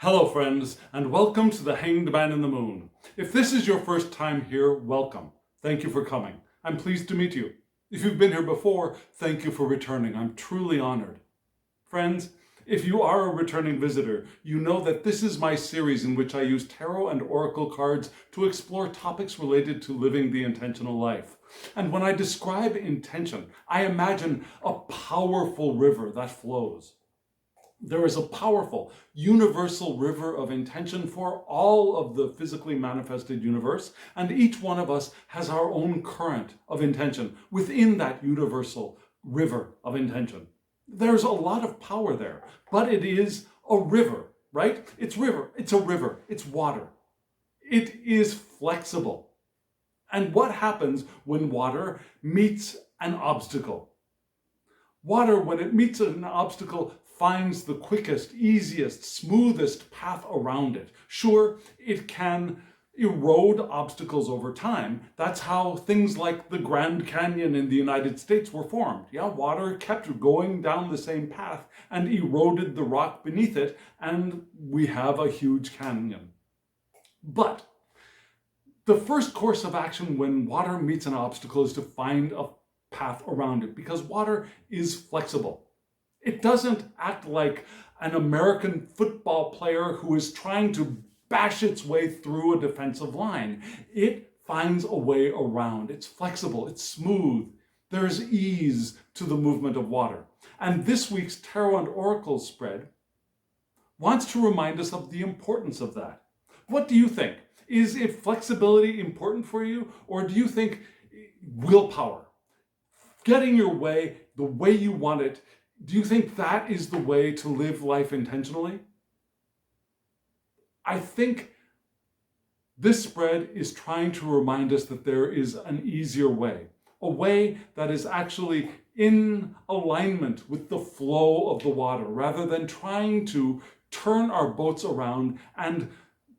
Hello friends, and welcome to the Hanged Man in the Moon. If this is your first time here, welcome. Thank you for coming. I'm pleased to meet you. If you've been here before, thank you for returning. I'm truly honored. Friends, if you are a returning visitor, you know that this is my series in which I use tarot and oracle cards to explore topics related to living the intentional life. And when I describe intention, I imagine a powerful river that flows. There is a powerful, universal river of intention for all of the physically manifested universe, and each one of us has our own current of intention within that universal river of intention. There's a lot of power there, but it is a river, right? It's a river, it's water. It is flexible. And what happens when water meets an obstacle? Water, when it meets an obstacle, finds the quickest, easiest, smoothest path around it. Sure, it can erode obstacles over time. That's how things like the Grand Canyon in the United States were formed. Yeah, water kept going down the same path and eroded the rock beneath it, and we have a huge canyon. But the first course of action when water meets an obstacle is to find a path around it, because water is flexible. It doesn't act like an American football player who is trying to bash its way through a defensive line. It finds a way around. It's flexible, it's smooth. There's ease to the movement of water. And this week's Tarot and Oracle spread wants to remind us of the importance of that. What do you think? Is flexibility important for you, or do you think willpower, getting your way the way you want it, do you think that is the way to live life intentionally? I think this spread is trying to remind us that there is an easier way, a way that is actually in alignment with the flow of the water, rather than trying to turn our boats around and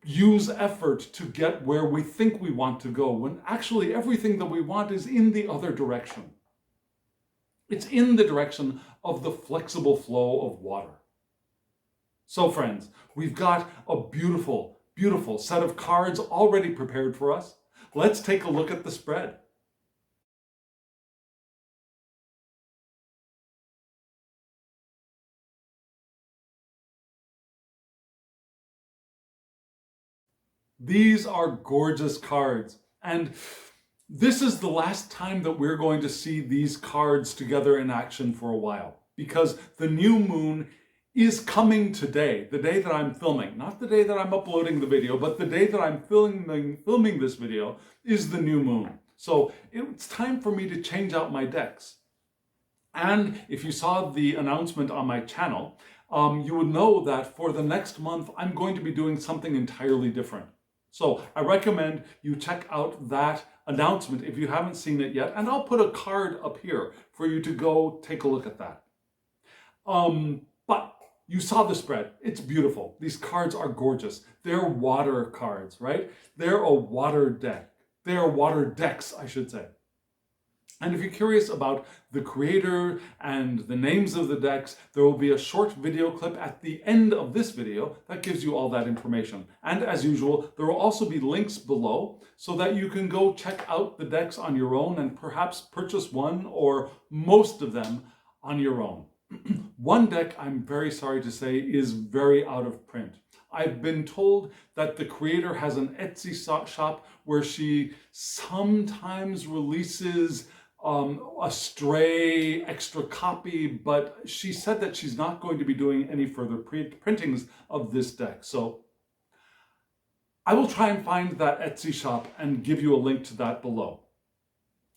use effort to get where we think we want to go, when actually everything that we want is in the other direction. It's in the direction of the flexible flow of water. So friends, we've got a beautiful, beautiful set of cards already prepared for us. Let's take a look at the spread. These are gorgeous cards, and this is the last time that we're going to see these cards together in action for a while, because the new moon is coming today, the day that I'm filming. Not the day that I'm uploading the video, but the day that I'm filming this video is the new moon. So it's time for me to change out my decks. And if you saw the announcement on my channel, you would know that for the next month, I'm going to be doing something entirely different. So I recommend you check out that announcement if you haven't seen it yet, and I'll put a card up here for you to go take a look at that. But you saw the spread. It's beautiful. These cards are gorgeous. They're water cards, right? They're a water deck. They are water decks, I should say. And if you're curious about the creator and the names of the decks, there will be a short video clip at the end of this video that gives you all that information. And as usual, there will also be links below so that you can go check out the decks on your own and perhaps purchase one or most of them on your own. One deck, I'm very sorry to say, is very out of print. I've been told that the creator has an Etsy shop where she sometimes releases a stray extra copy, but she said that she's not going to be doing any further printings of this deck. So I will try and find that Etsy shop and give you a link to that below.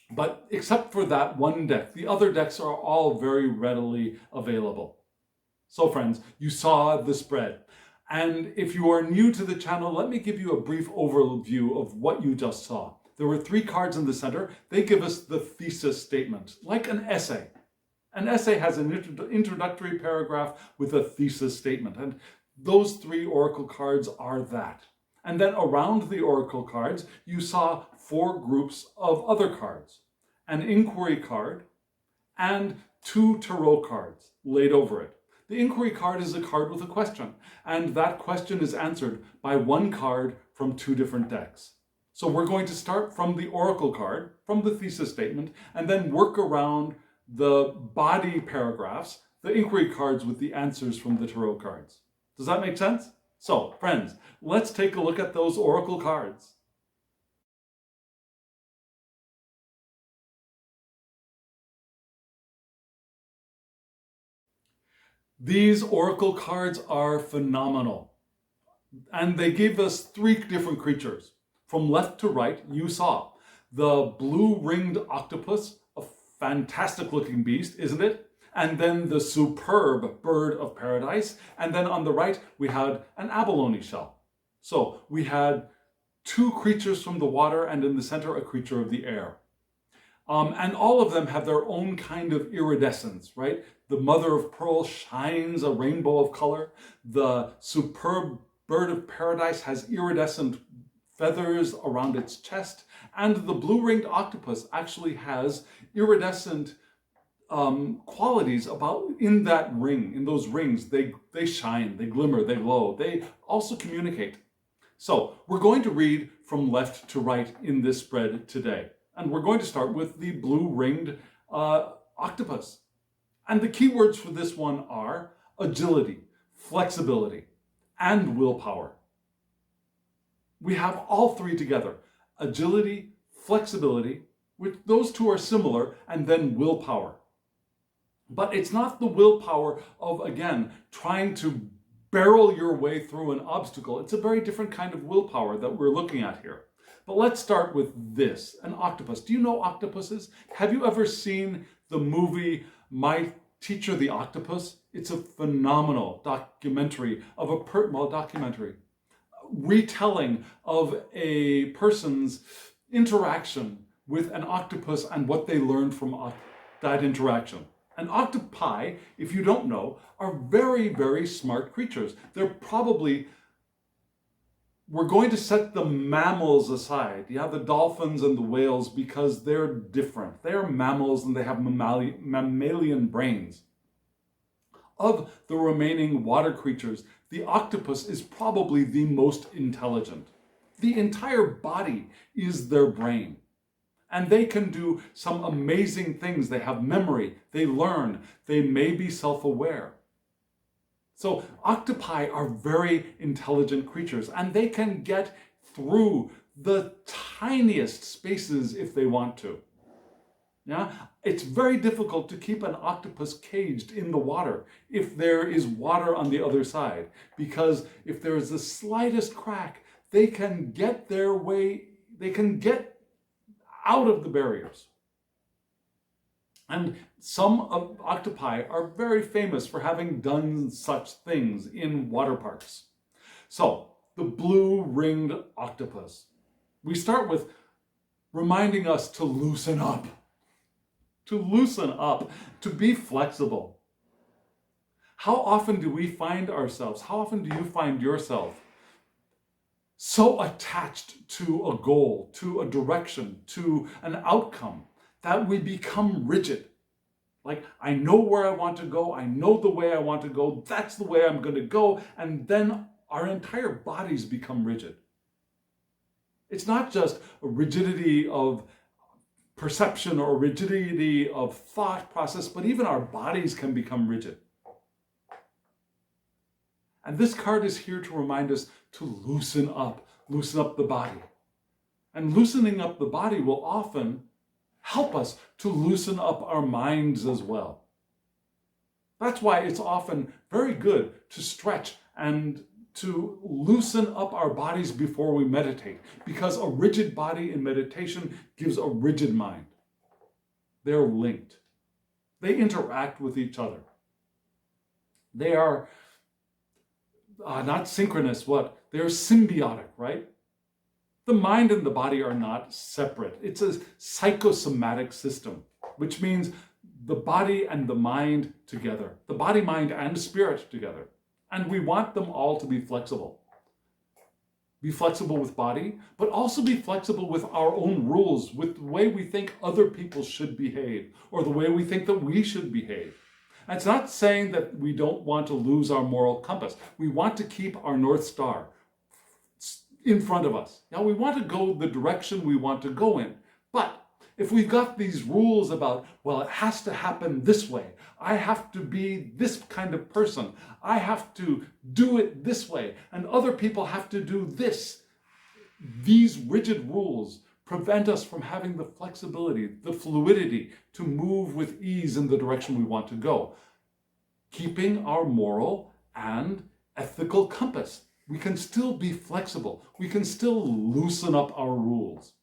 But except for that one deck, the other decks are all very readily available. So friends, you saw the spread. And if you are new to the channel, let me give you a brief overview of what you just saw. There were 3 cards in the center. They give us the thesis statement, like an essay. An essay has an introductory paragraph with a thesis statement, and those 3 oracle cards are that. And then around the oracle cards, you saw 4 groups of other cards, an inquiry card and 2 tarot cards laid over it. The inquiry card is a card with a question, and that question is answered by one card from two different decks. So we're going to start from the oracle card, from the thesis statement, and then work around the body paragraphs, the inquiry cards with the answers from the tarot cards. Does that make sense? So, friends, let's take a look at those oracle cards. These oracle cards are phenomenal. And they gave us three different creatures. From left to right, you saw the blue-ringed octopus, a fantastic looking beast, isn't it? And then the superb bird of paradise. And then on the right, we had an abalone shell. So we had two creatures from the water, and in the center, a creature of the air. And all of them have their own kind of iridescence, right? The mother of pearl shines a rainbow of color. The superb bird of paradise has iridescent feathers around its chest. And the blue-ringed octopus actually has iridescent qualities about in that ring, in those rings. They shine, they glimmer, they glow. They also communicate. So we're going to read from left to right in this spread today. And we're going to start with the blue-ringed octopus. And the keywords for this one are agility, flexibility, and willpower. We have all three together. Agility, flexibility, which those two are similar, and then willpower. But it's not the willpower of, again, trying to barrel your way through an obstacle. It's a very different kind of willpower that we're looking at here. But let's start with this, an octopus. Do you know octopuses? Have you ever seen the movie My Teacher the Octopus? It's a phenomenal documentary of retelling of a person's interaction with an octopus and what they learned from that interaction. And octopi, if you don't know, are very, very smart creatures. They're probably... We're going to set the mammals aside, the dolphins and the whales, because they're different. They are mammals and they have mammalian brains. Of the remaining water creatures, the octopus is probably the most intelligent. The entire body is their brain. And they can do some amazing things. They have memory, they learn, they may be self-aware. So octopi are very intelligent creatures, and they can get through the tiniest spaces if they want to. Yeah, it's very difficult to keep an octopus caged in the water if there is water on the other side, because if there is the slightest crack, they can get their way, they can get out of the barriers. And some of octopi are very famous for having done such things in water parks. So, the blue-ringed octopus. We start with reminding us to loosen up. To loosen up, to be flexible. How often do we find ourselves, how often do you find yourself so attached to a goal, to a direction, to an outcome, that we become rigid? Like, I know where I want to go, I know the way I want to go, that's the way I'm going to go, and then our entire bodies become rigid. It's not just a rigidity of perception or rigidity of thought process, but even our bodies can become rigid. And this card is here to remind us to loosen up the body. And loosening up the body will often help us to loosen up our minds as well. That's why it's often very good to stretch and to loosen up our bodies before we meditate, because a rigid body in meditation gives a rigid mind. They're linked. They interact with each other. They are not synchronous, they're symbiotic, right? The mind and the body are not separate. It's a psychosomatic system, which means the body and the mind together, the body, mind, and spirit together. And we want them all to be flexible. Be flexible with body, but also be flexible with our own rules, with the way we think other people should behave, or the way we think that we should behave. And it's not saying that we don't want to lose our moral compass. We want to keep our North Star in front of us. Now, we want to go the direction we want to go in. But if we've got these rules about, well, it has to happen this way, I have to be this kind of person, I have to do it this way, and other people have to do this, these rigid rules prevent us from having the flexibility, the fluidity to move with ease in the direction we want to go. Keeping our moral and ethical compass. We can still be flexible. We can still loosen up our rules.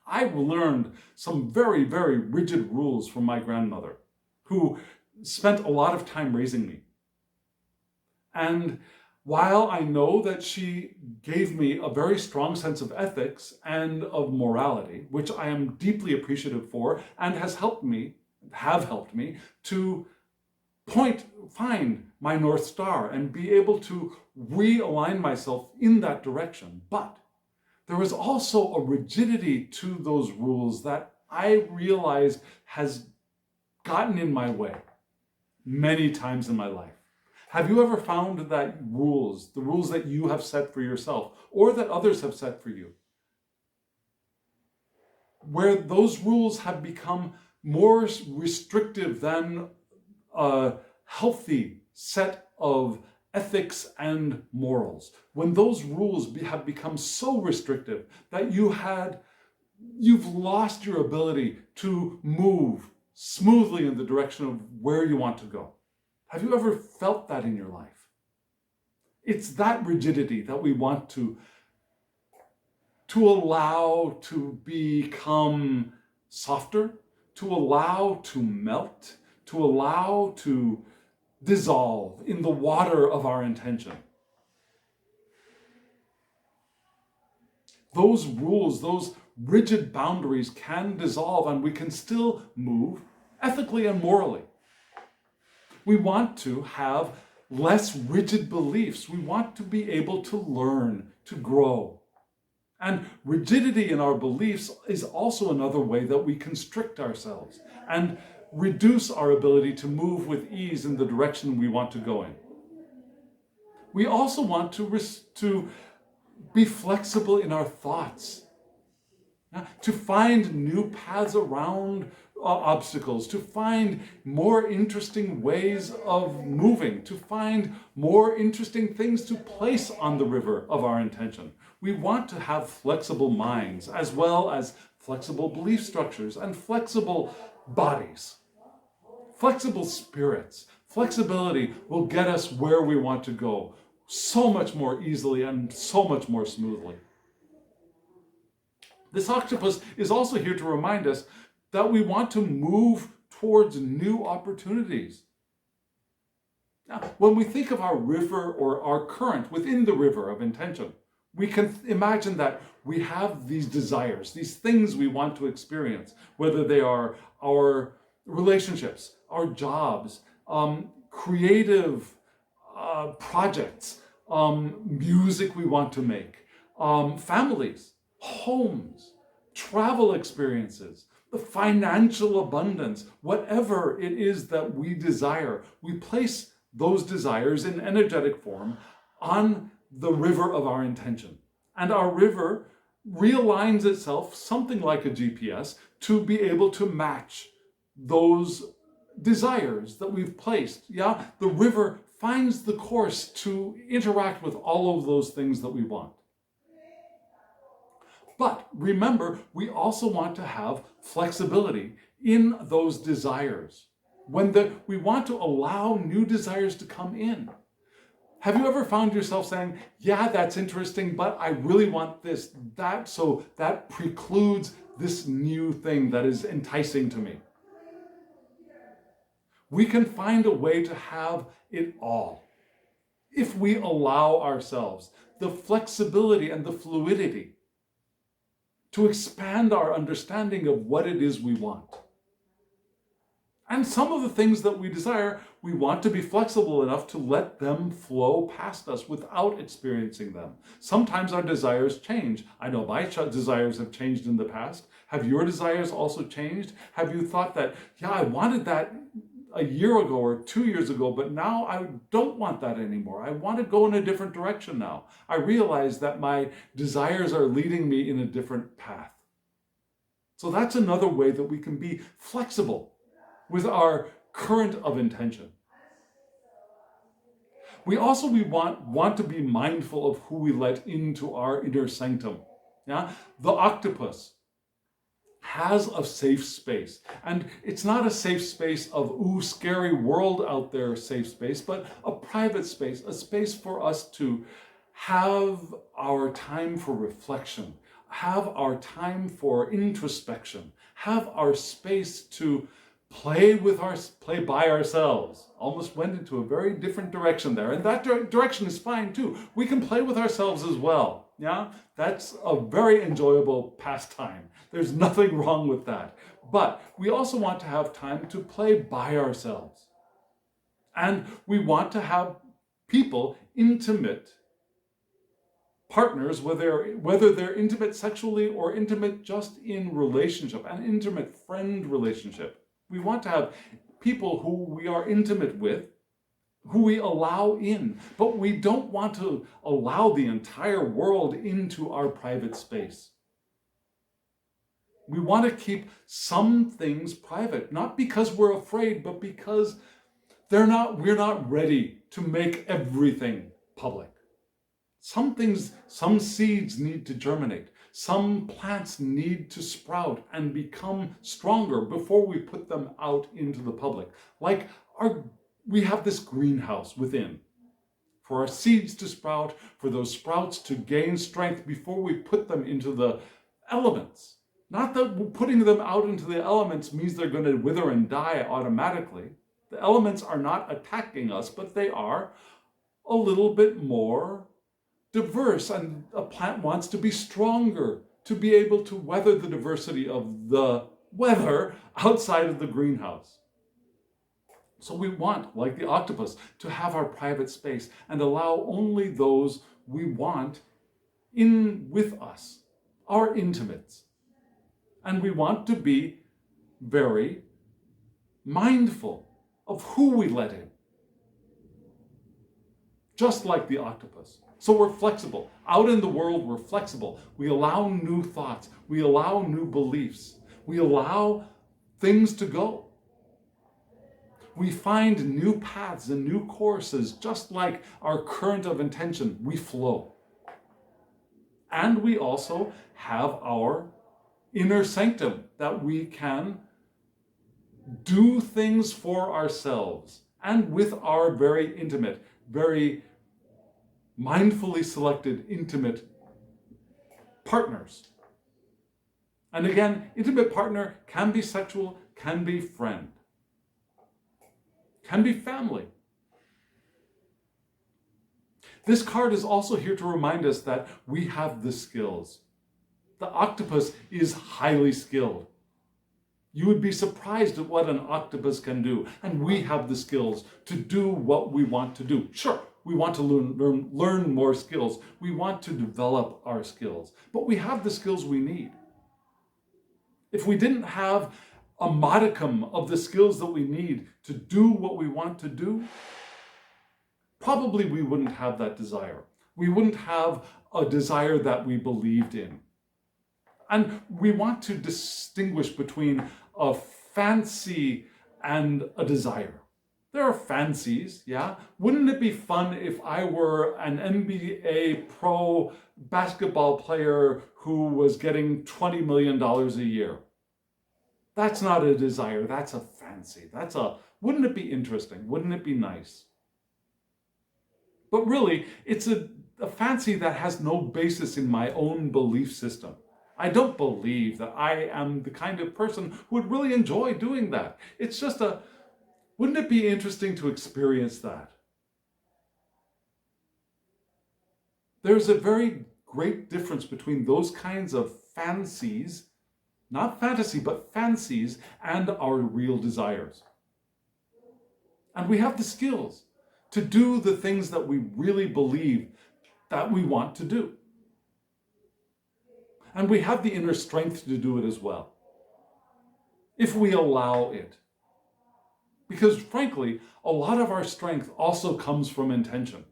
I learned some very, very rigid rules from my grandmother, who spent a lot of time raising me. And while I know that she gave me a very strong sense of ethics and of morality, which I am deeply appreciative for and have helped me to find my North Star and be able to realign myself in that direction. But there is also a rigidity to those rules that I realize has gotten in my way many times in my life. Have you ever found that the rules that you have set for yourself or that others have set for you, where those rules have become more restrictive than a healthy set of ethics and morals? When those rules have become so restrictive that you've lost your ability to move smoothly in the direction of where you want to go. Have you ever felt that in your life? It's that rigidity that we want to allow to become softer, to allow to melt, to allow to dissolve in the water of our intention. Those rules, those rigid boundaries can dissolve and we can still move ethically and morally. We want to have less rigid beliefs. We want to be able to learn, to grow. And rigidity in our beliefs is also another way that we constrict ourselves and reduce our ability to move with ease in the direction we want to go in. We also want to be flexible in our thoughts, to find new paths around obstacles, to find more interesting ways of moving, to find more interesting things to place on the river of our intention. We want to have flexible minds as well as flexible belief structures and flexible bodies, flexible spirits. Flexibility will get us where we want to go so much more easily and so much more smoothly. This octopus is also here to remind us that we want to move towards new opportunities. Now, when we think of our river or our current within the river of intention, we can imagine that we have these desires, these things we want to experience, whether they are our relationships, our jobs, creative projects, music we want to make, families, homes, travel experiences, the financial abundance, whatever it is that we desire, we place those desires in energetic form on the river of our intention. And our river realigns itself, something like a GPS, to be able to match those desires that we've placed. Yeah, the river finds the course to interact with all of those things that we want. But remember, we also want to have flexibility in those desires. We want to allow new desires to come in. Have you ever found yourself saying, yeah, that's interesting, but I really want this, that, so that precludes this new thing that is enticing to me? We can find a way to have it all if we allow ourselves the flexibility and the fluidity to expand our understanding of what it is we want. And some of the things that we desire, we want to be flexible enough to let them flow past us without experiencing them. Sometimes our desires change. I know my desires have changed in the past. Have your desires also changed? Have you thought that, yeah, I wanted that a year ago or 2 years ago, but now I don't want that anymore. I want to go in a different direction now. I realize that my desires are leading me in a different path. So that's another way that we can be flexible with our current of intention. We want to be mindful of who we let into our inner sanctum. Yeah? The octopus has a safe space. And it's not a safe space of, ooh, scary world out there safe space, but a private space, a space for us to have our time for reflection, have our time for introspection, have our space to play by ourselves. Almost went into a very different direction there. And that direction is fine too. We can play with ourselves as well. Yeah, that's a very enjoyable pastime. There's nothing wrong with that. But we also want to have time to play by ourselves. And we want to have people, intimate partners, whether they're intimate sexually or intimate just in relationship, an intimate friend relationship. We want to have people who we are intimate with, who we allow in, but we don't want to allow the entire world into our private space. We want to keep some things private, not because we're afraid, but because we're not ready to make everything public. Some things, some seeds need to germinate. Some plants need to sprout and become stronger before we put them out into the public. Like we have this greenhouse within for our seeds to sprout, for those sprouts to gain strength before we put them into the elements. Not that putting them out into the elements means they're going to wither and die automatically. The elements are not attacking us, but they are a little bit more diverse, and a plant wants to be stronger to be able to weather the diversity of the weather outside of the greenhouse. So we want, like the octopus, to have our private space and allow only those we want in with us, our intimates. And we want to be very mindful of who we let in. Just like the octopus. So we're flexible. Out in the world, we're flexible. We allow new thoughts. We allow new beliefs. We allow things to go. We find new paths and new courses, just like our current of intention. We flow. And we also have our inner sanctum that we can do things for ourselves and with our very intimate, very mindfully selected intimate partners. And again, intimate partner can be sexual, can be friend, can be family. This card is also here to remind us that we have the skills. The octopus is highly skilled. You would be surprised at what an octopus can do. And we have the skills to do what we want to do. Sure, we want to learn more skills. We want to develop our skills. But we have the skills we need. If we didn't have a modicum of the skills that we need to do what we want to do, probably we wouldn't have that desire. We wouldn't have a desire that we believed in. And we want to distinguish between a fancy and a desire. There are fancies, yeah? Wouldn't it be fun if I were an NBA pro basketball player who was getting $20 million a year? That's not a desire, that's a fancy. Wouldn't it be interesting? Wouldn't it be nice? But really, it's a fancy that has no basis in my own belief system. I don't believe that I am the kind of person who would really enjoy doing that. It's just wouldn't it be interesting to experience that? There's a very great difference between those kinds of fancies, not fantasy, but fancies, and our real desires. And we have the skills to do the things that we really believe that we want to do. And we have the inner strength to do it as well, if we allow it. Because frankly, a lot of our strength also comes from intention.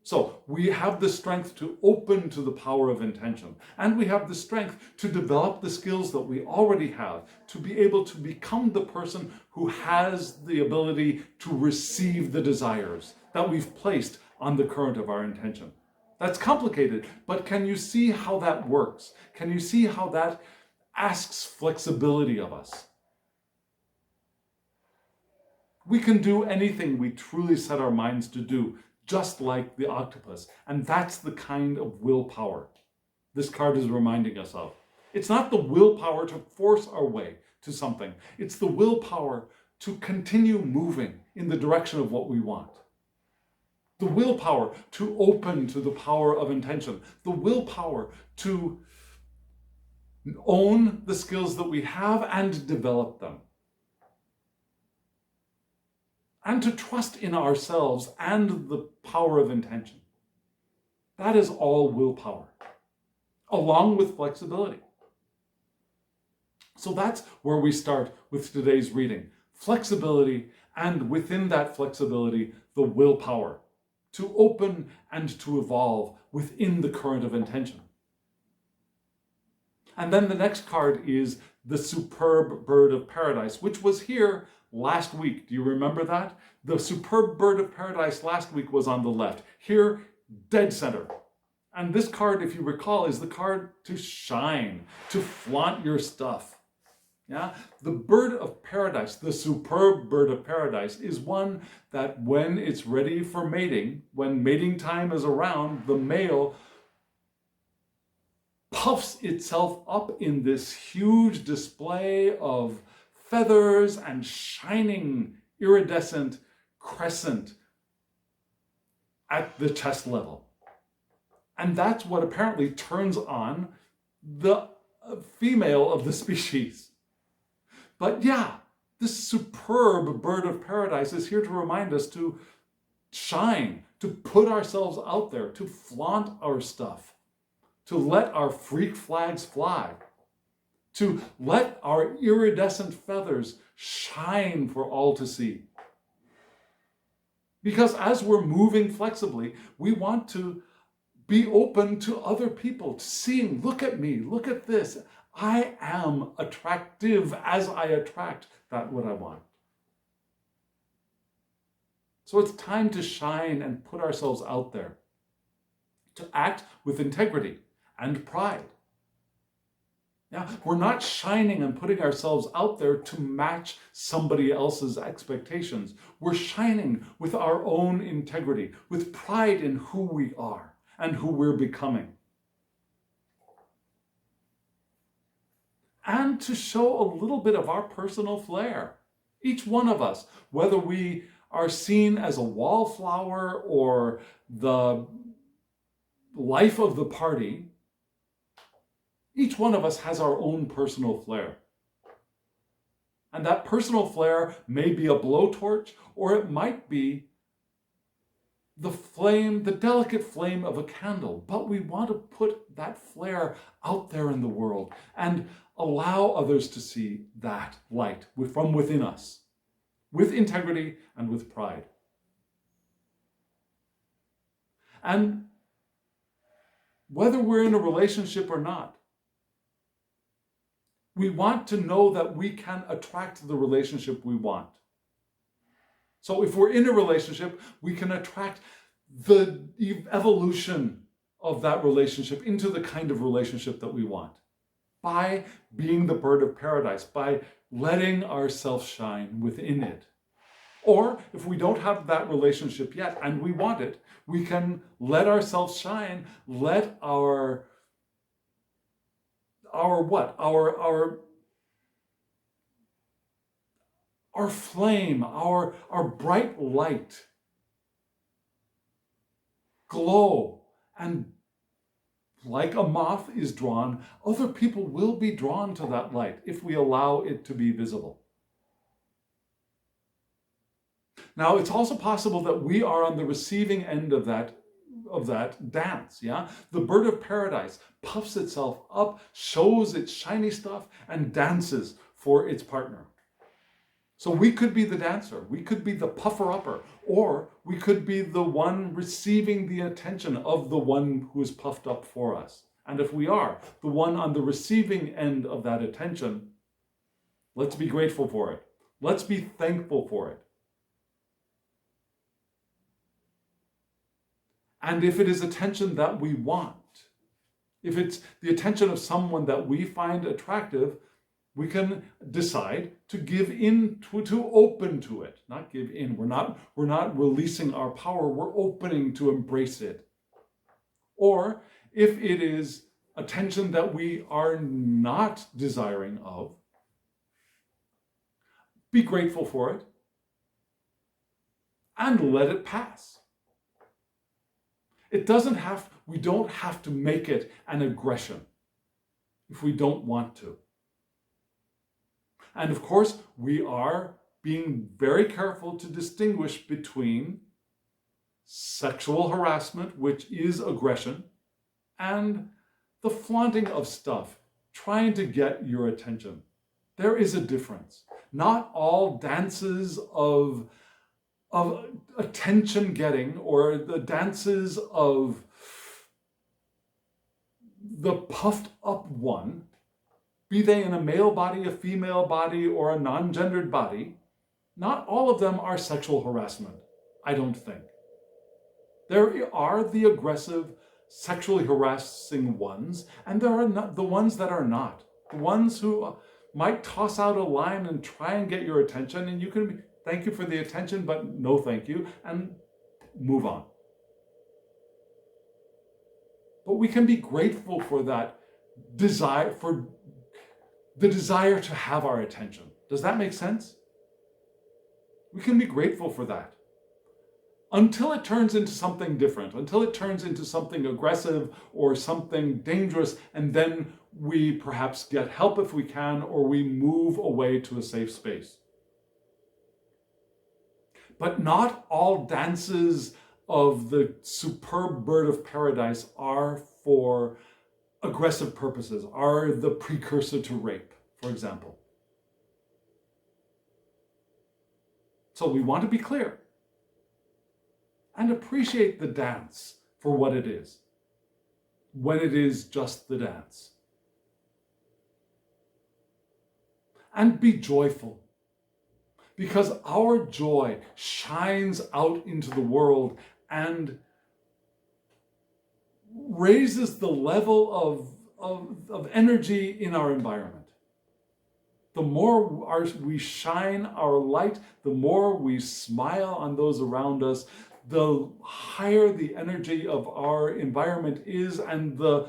So we have the strength to open to the power of intention, and we have the strength to develop the skills that we already have, to be able to become the person who has the ability to receive the desires that we've placed on the current of our intention. That's complicated, but can you see how that works? Can you see how that asks flexibility of us? We can do anything we truly set our minds to do, just like the octopus. And that's the kind of willpower this card is reminding us of. It's not the willpower to force our way to something. It's the willpower to continue moving in the direction of what we want. The willpower to open to the power of intention. The willpower to own the skills that we have and develop them. And to trust in ourselves and the power of intention. That is all willpower, along with flexibility. So that's where we start with today's reading. Flexibility, and within that flexibility, the willpower to open and to evolve within the current of intention. And then the next card is the superb bird of paradise, which was here last week. Do you remember that? The superb bird of paradise last week was on the left. Here, dead center. And this card, if you recall, is the card to shine, to flaunt your stuff. Yeah? The bird of paradise, the superb bird of paradise, is one that when it's ready for mating, when mating time is around, the male puffs itself up in this huge display of feathers and shining iridescent crescent at the chest level. And that's what apparently turns on the female of the species. But yeah, this superb bird of paradise is here to remind us to shine, to put ourselves out there, to flaunt our stuff, to let our freak flags fly, to let our iridescent feathers shine for all to see. Because as we're moving flexibly, we want to be open to other people, to seeing, look at me, look at this. I am attractive as I attract that what I want. So it's time to shine and put ourselves out there, to act with integrity and pride. Yeah, we're not shining and putting ourselves out there to match somebody else's expectations. We're shining with our own integrity, with pride in who we are and who we're becoming. And to show a little bit of our personal flair. Each one of us, whether we are seen as a wallflower or the life of the party, each one of us has our own personal flair. And that personal flair may be a blowtorch, or it might be the flame, the delicate flame of a candle. But we want to put that flare out there in the world and allow others to see that light from within us, with integrity and with pride. And whether we're in a relationship or not, we want to know that we can attract the relationship we want. So if we're in a relationship, we can attract the evolution of that relationship into the kind of relationship that we want by being the bird of paradise, by letting ourselves shine within it. Or if we don't have that relationship yet and we want it, we can let ourselves shine, let our flame, our bright light glow, and like a moth is drawn, other people will be drawn to that light if we allow it to be visible. Now, it's also possible that we are on the receiving end of that dance, yeah? The bird of paradise puffs itself up, shows its shiny stuff, and dances for its partner. So we could be the dancer, we could be the puffer-upper, or we could be the one receiving the attention of the one who is puffed up for us. And if we are the one on the receiving end of that attention, let's be grateful for it. Let's be thankful for it. And if it is attention that we want, if it's the attention of someone that we find attractive, we can decide to give in to open to it. Not give in. We're not releasing our power. We're opening to embrace it. Or if it is attention that we are not desiring of, be grateful for it and let it pass. We don't have to make it an aggression if we don't want to. And of course, we are being very careful to distinguish between sexual harassment, which is aggression, and the flaunting of stuff, trying to get your attention. There is a difference. Not all dances of attention getting, or the dances of the puffed up one, be they in a male body, a female body, or a non-gendered body, not all of them are sexual harassment, I don't think. There are the aggressive, sexually harassing ones, and there are the ones that are not. The ones who might toss out a line and try and get your attention, and you can thank you for the attention, but no thank you, and move on. But we can be grateful for that desire, for the desire to have our attention. Does that make sense? We can be grateful for that. Until it turns into something different, until it turns into something aggressive or something dangerous, and then we perhaps get help if we can, or we move away to a safe space. But not all dances of the superb bird of paradise are for aggressive purposes, are the precursor to rape, for example. So we want to be clear and appreciate the dance for what it is, when it is just the dance. And be joyful, because our joy shines out into the world and raises the level of energy in our environment. The more we shine our light, the more we smile on those around us, the higher the energy of our environment is, and the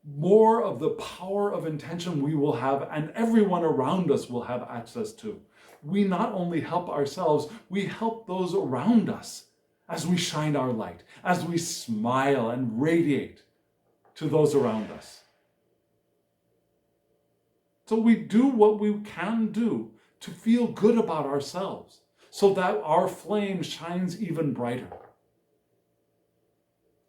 more of the power of intention we will have, and everyone around us will have access to. We not only help ourselves, we help those around us as we shine our light, as we smile and radiate to those around us. So we do what we can do to feel good about ourselves, so that our flame shines even brighter.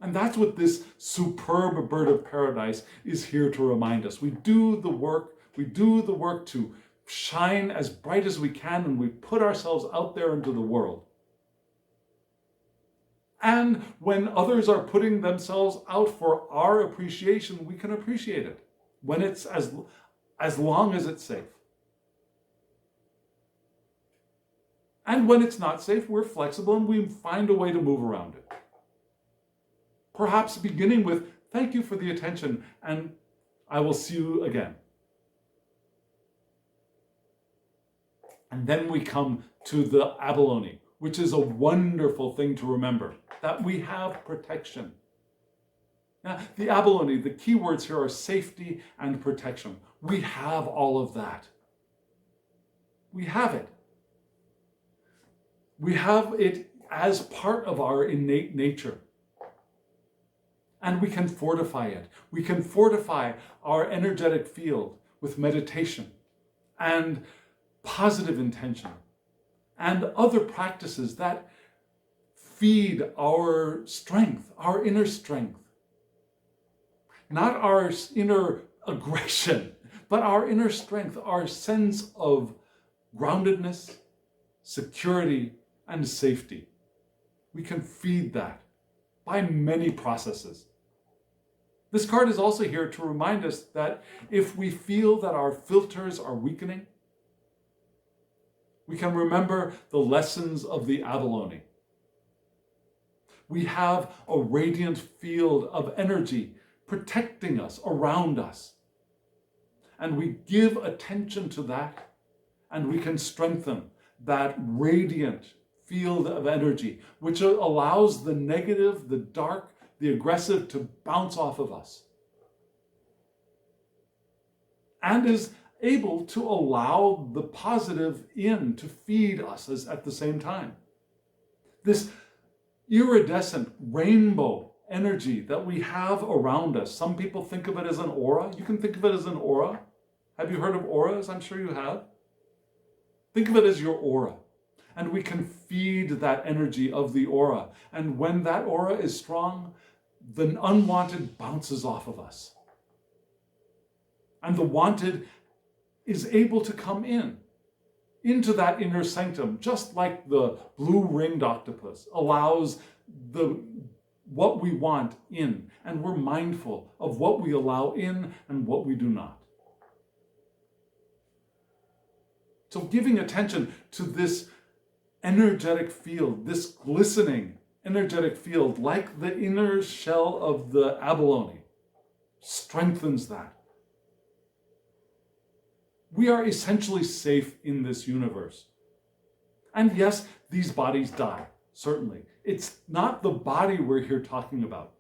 And that's what this superb bird of paradise is here to remind us. We do the work to shine as bright as we can, and we put ourselves out there into the world. And when others are putting themselves out for our appreciation, we can appreciate it, when it's as long as it's safe. And when it's not safe, we're flexible and we find a way to move around it. Perhaps beginning with, thank you for the attention, and I will see you again. And then we come to the abalone, which is a wonderful thing to remember, that we have protection. Now, the abalone, the key words here are safety and protection. We have all of that. We have it. We have it as part of our innate nature. And we can fortify it. We can fortify our energetic field with meditation and positive intention and other practices that feed our strength, our inner strength. Not our inner aggression, but our inner strength, our sense of groundedness, security, and safety. We can feed that by many processes. This card is also here to remind us that if we feel that our filters are weakening, we can remember the lessons of the Abalone. We have a radiant field of energy protecting us, around us. And we give attention to that, and we can strengthen that radiant field of energy, which allows the negative, the dark, the aggressive to bounce off of us. And is able to allow the positive in to feed us at the same time. This iridescent rainbow energy that we have around us. Some people think of it as an aura. You can think of it as an aura. Have you heard of auras? I'm sure you have. Think of it as your aura. And we can feed that energy of the aura. And when that aura is strong, the unwanted bounces off of us. And the wanted is able to come into that inner sanctum, just like the blue-ringed octopus allows what we want in. And we're mindful of what we allow in and what we do not. So giving attention to this energetic field, this glistening energetic field, like the inner shell of the abalone, strengthens that. We are essentially safe in this universe. And yes, these bodies die, certainly. It's not the body we're here talking about.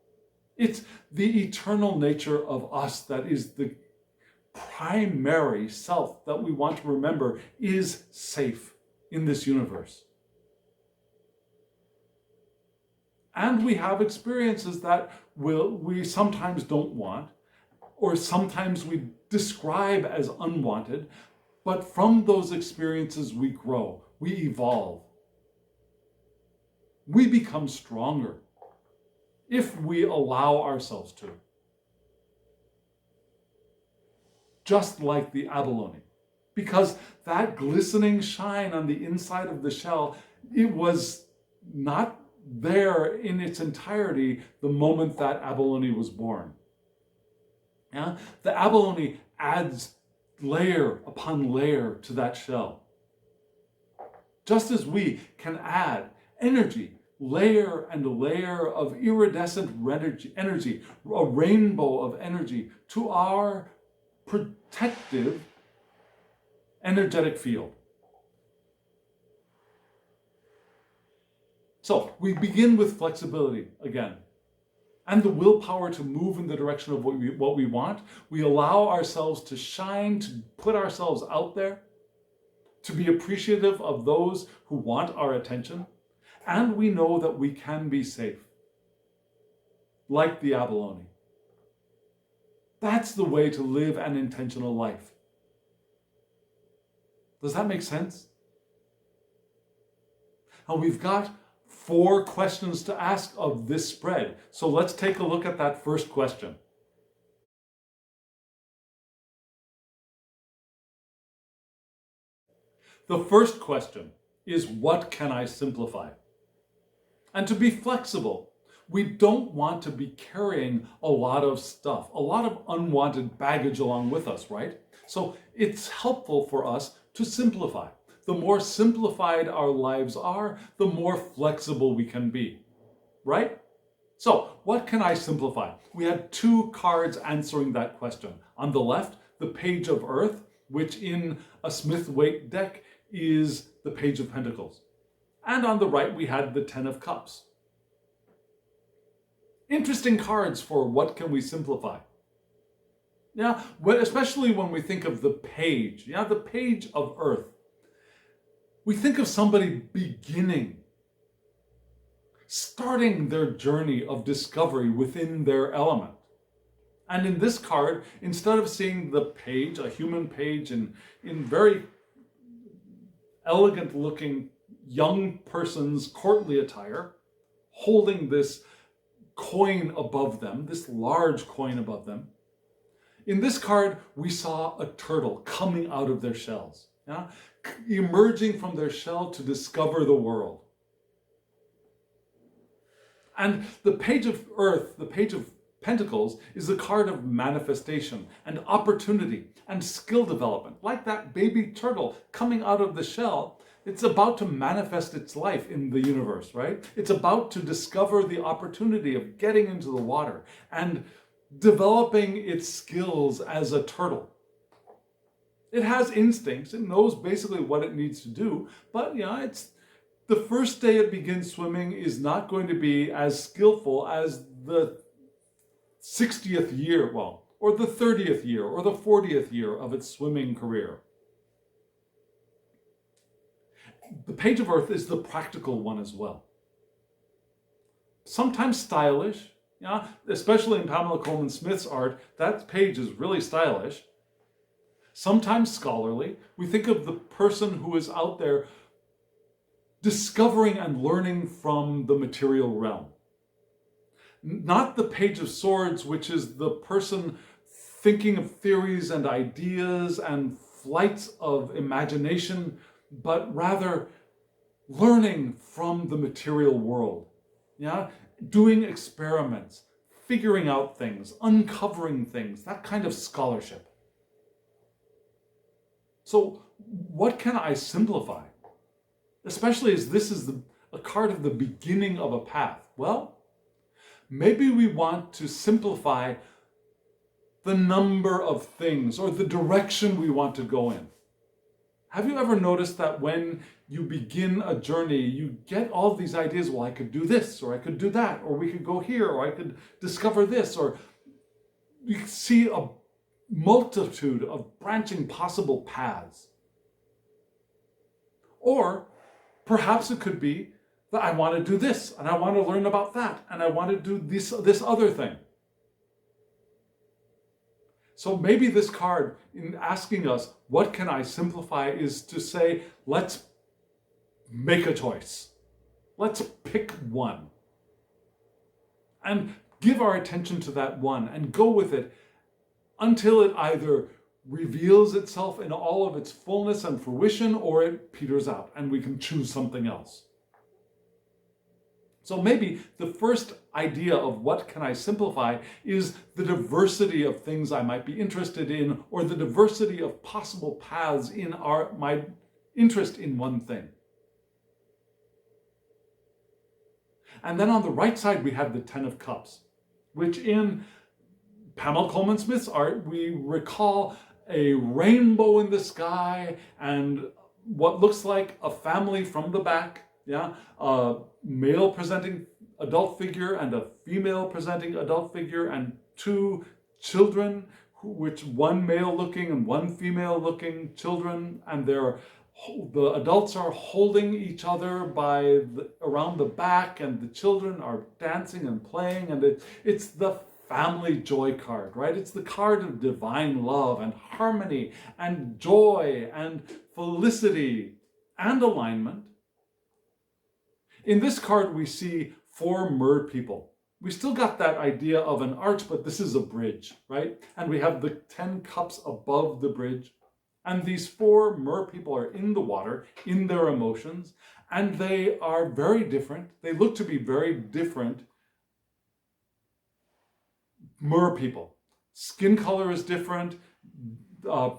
It's the eternal nature of us that is the primary self that we want to remember is safe in this universe. And we have experiences that we sometimes don't want, or sometimes we describe as unwanted, but from those experiences we grow, we evolve. We become stronger if we allow ourselves to. Just like the abalone. Because that glistening shine on the inside of the shell, it was not there in its entirety the moment that abalone was born. Yeah? The abalone adds layer upon layer to that shell. Just as we can add energy, layer and layer of iridescent energy, a rainbow of energy to our protective energetic field. So we begin with flexibility again, and the willpower to move in the direction of what we want. We allow ourselves to shine, to put ourselves out there, to be appreciative of those who want our attention, and we know that we can be safe, like the abalone. That's the way to live an intentional life. Does that make sense? Now we've got 4 questions to ask of this spread. So let's take a look at that first question. The first question is, what can I simplify? And to be flexible, we don't want to be carrying a lot of stuff, a lot of unwanted baggage along with us, right? So it's helpful for us to simplify. The more simplified our lives are, the more flexible we can be, right? So what can I simplify? We had 2 cards answering that question. On the left, the Page of Earth, which in a Smith-Waite deck is the Page of Pentacles. And on the right, we had the 10 of Cups. Interesting cards for what can we simplify. Yeah, especially when we think of the page, the Page of Earth. We think of somebody beginning, starting their journey of discovery within their element. And in this card, instead of seeing the page, a human page in very elegant looking young person's courtly attire, holding this coin above them, this large coin above them, in this card, we saw a turtle coming out of their shells. Yeah? Emerging from their shell to discover the world. And the page of Earth, the page of Pentacles, is the card of manifestation and opportunity and skill development. Like that baby turtle coming out of the shell, it's about to manifest its life in the universe, right? It's about to discover the opportunity of getting into the water and developing its skills as a turtle. It has instincts. It knows basically what it needs to do, but it's the first day it begins swimming is not going to be as skillful as the 60th year, or the 30th year, or the 40th year of its swimming career. The page of Earth is the practical one as well. Sometimes stylish, especially in Pamela Coleman Smith's art, that page is really stylish. Sometimes scholarly. We think of the person who is out there discovering and learning from the material realm. Not the Page of Swords, which is the person thinking of theories and ideas and flights of imagination, but rather learning from the material world. Doing experiments, figuring out things, uncovering things, that kind of scholarship. So what can I simplify? Especially as this is a card of the beginning of a path. Well, maybe we want to simplify the number of things or the direction we want to go in. Have you ever noticed that when you begin a journey, you get all these ideas, well, I could do this, or I could do that, or we could go here, or I could discover this, or you see a multitude of branching possible paths. Or perhaps it could be that I want to do this, and I want to learn about that, and I want to do this other thing. So maybe this card, in asking us, what can I simplify, is to say, let's make a choice. Let's pick one. And give our attention to that one and go with it until it either reveals itself in all of its fullness and fruition, or it peters out and we can choose something else. So maybe the first idea of what can I simplify is the diversity of things I might be interested in, or the diversity of possible paths in my interest in one thing. And then on the right side, we have the Ten of Cups, which in Pamela Coleman Smith's art, we recall a rainbow in the sky and what looks like a family from the back. A male presenting adult figure and a female presenting adult figure, and two children, which one male looking and one female looking children, and the adults are holding each other around the back, and the children are dancing and playing, and it's the family joy card, right? It's the card of divine love and harmony and joy and felicity and alignment. In this card, we see 4 mer people. We still got that idea of an arch, but this is a bridge, right? And we have the 10 cups above the bridge. And these 4 mer people are in the water, in their emotions, and they are very different. They look to be very different mer people. Skin color is different.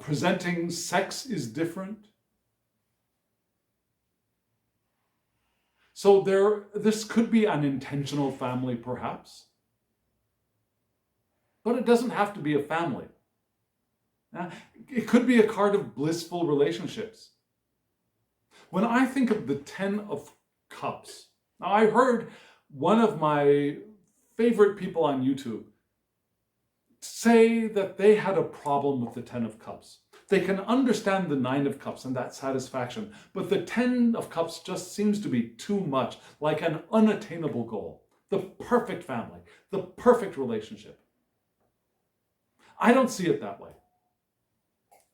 Presenting sex is different. So this could be an intentional family, perhaps. But it doesn't have to be a family. It could be a card of blissful relationships. When I think of the 10 of Cups, now I heard one of my favorite people on YouTube say that they had a problem with the 10 of Cups. They can understand the 9 of Cups and that satisfaction, but the 10 of Cups just seems to be too much, like an unattainable goal. The perfect family, the perfect relationship. I don't see it that way.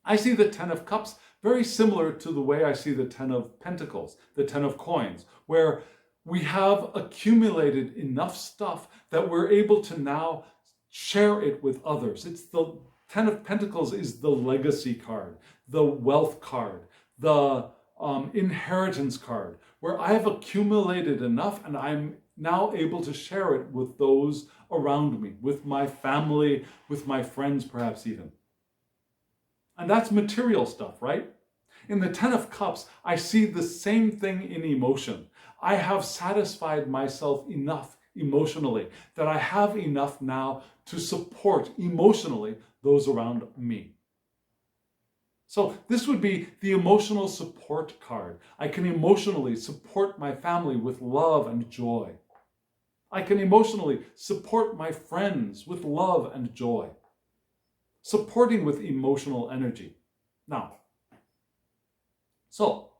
I see the 10 of Cups very similar to the way I see the 10 of Pentacles, the 10 of Coins, where we have accumulated enough stuff that we're able to now share it with others. It's the 10 of Pentacles is the legacy card, the wealth card, the inheritance card, where I have accumulated enough and I'm now able to share it with those around me, with my family, with my friends, perhaps even. And that's material stuff, right? In the Ten of Cups, I see the same thing in emotion. I have satisfied myself enough emotionally that I have enough now to support emotionally those around me. So this would be the emotional support card. I can emotionally support my family with love and joy. I can emotionally support my friends with love and joy. Supporting with emotional energy. Now, so,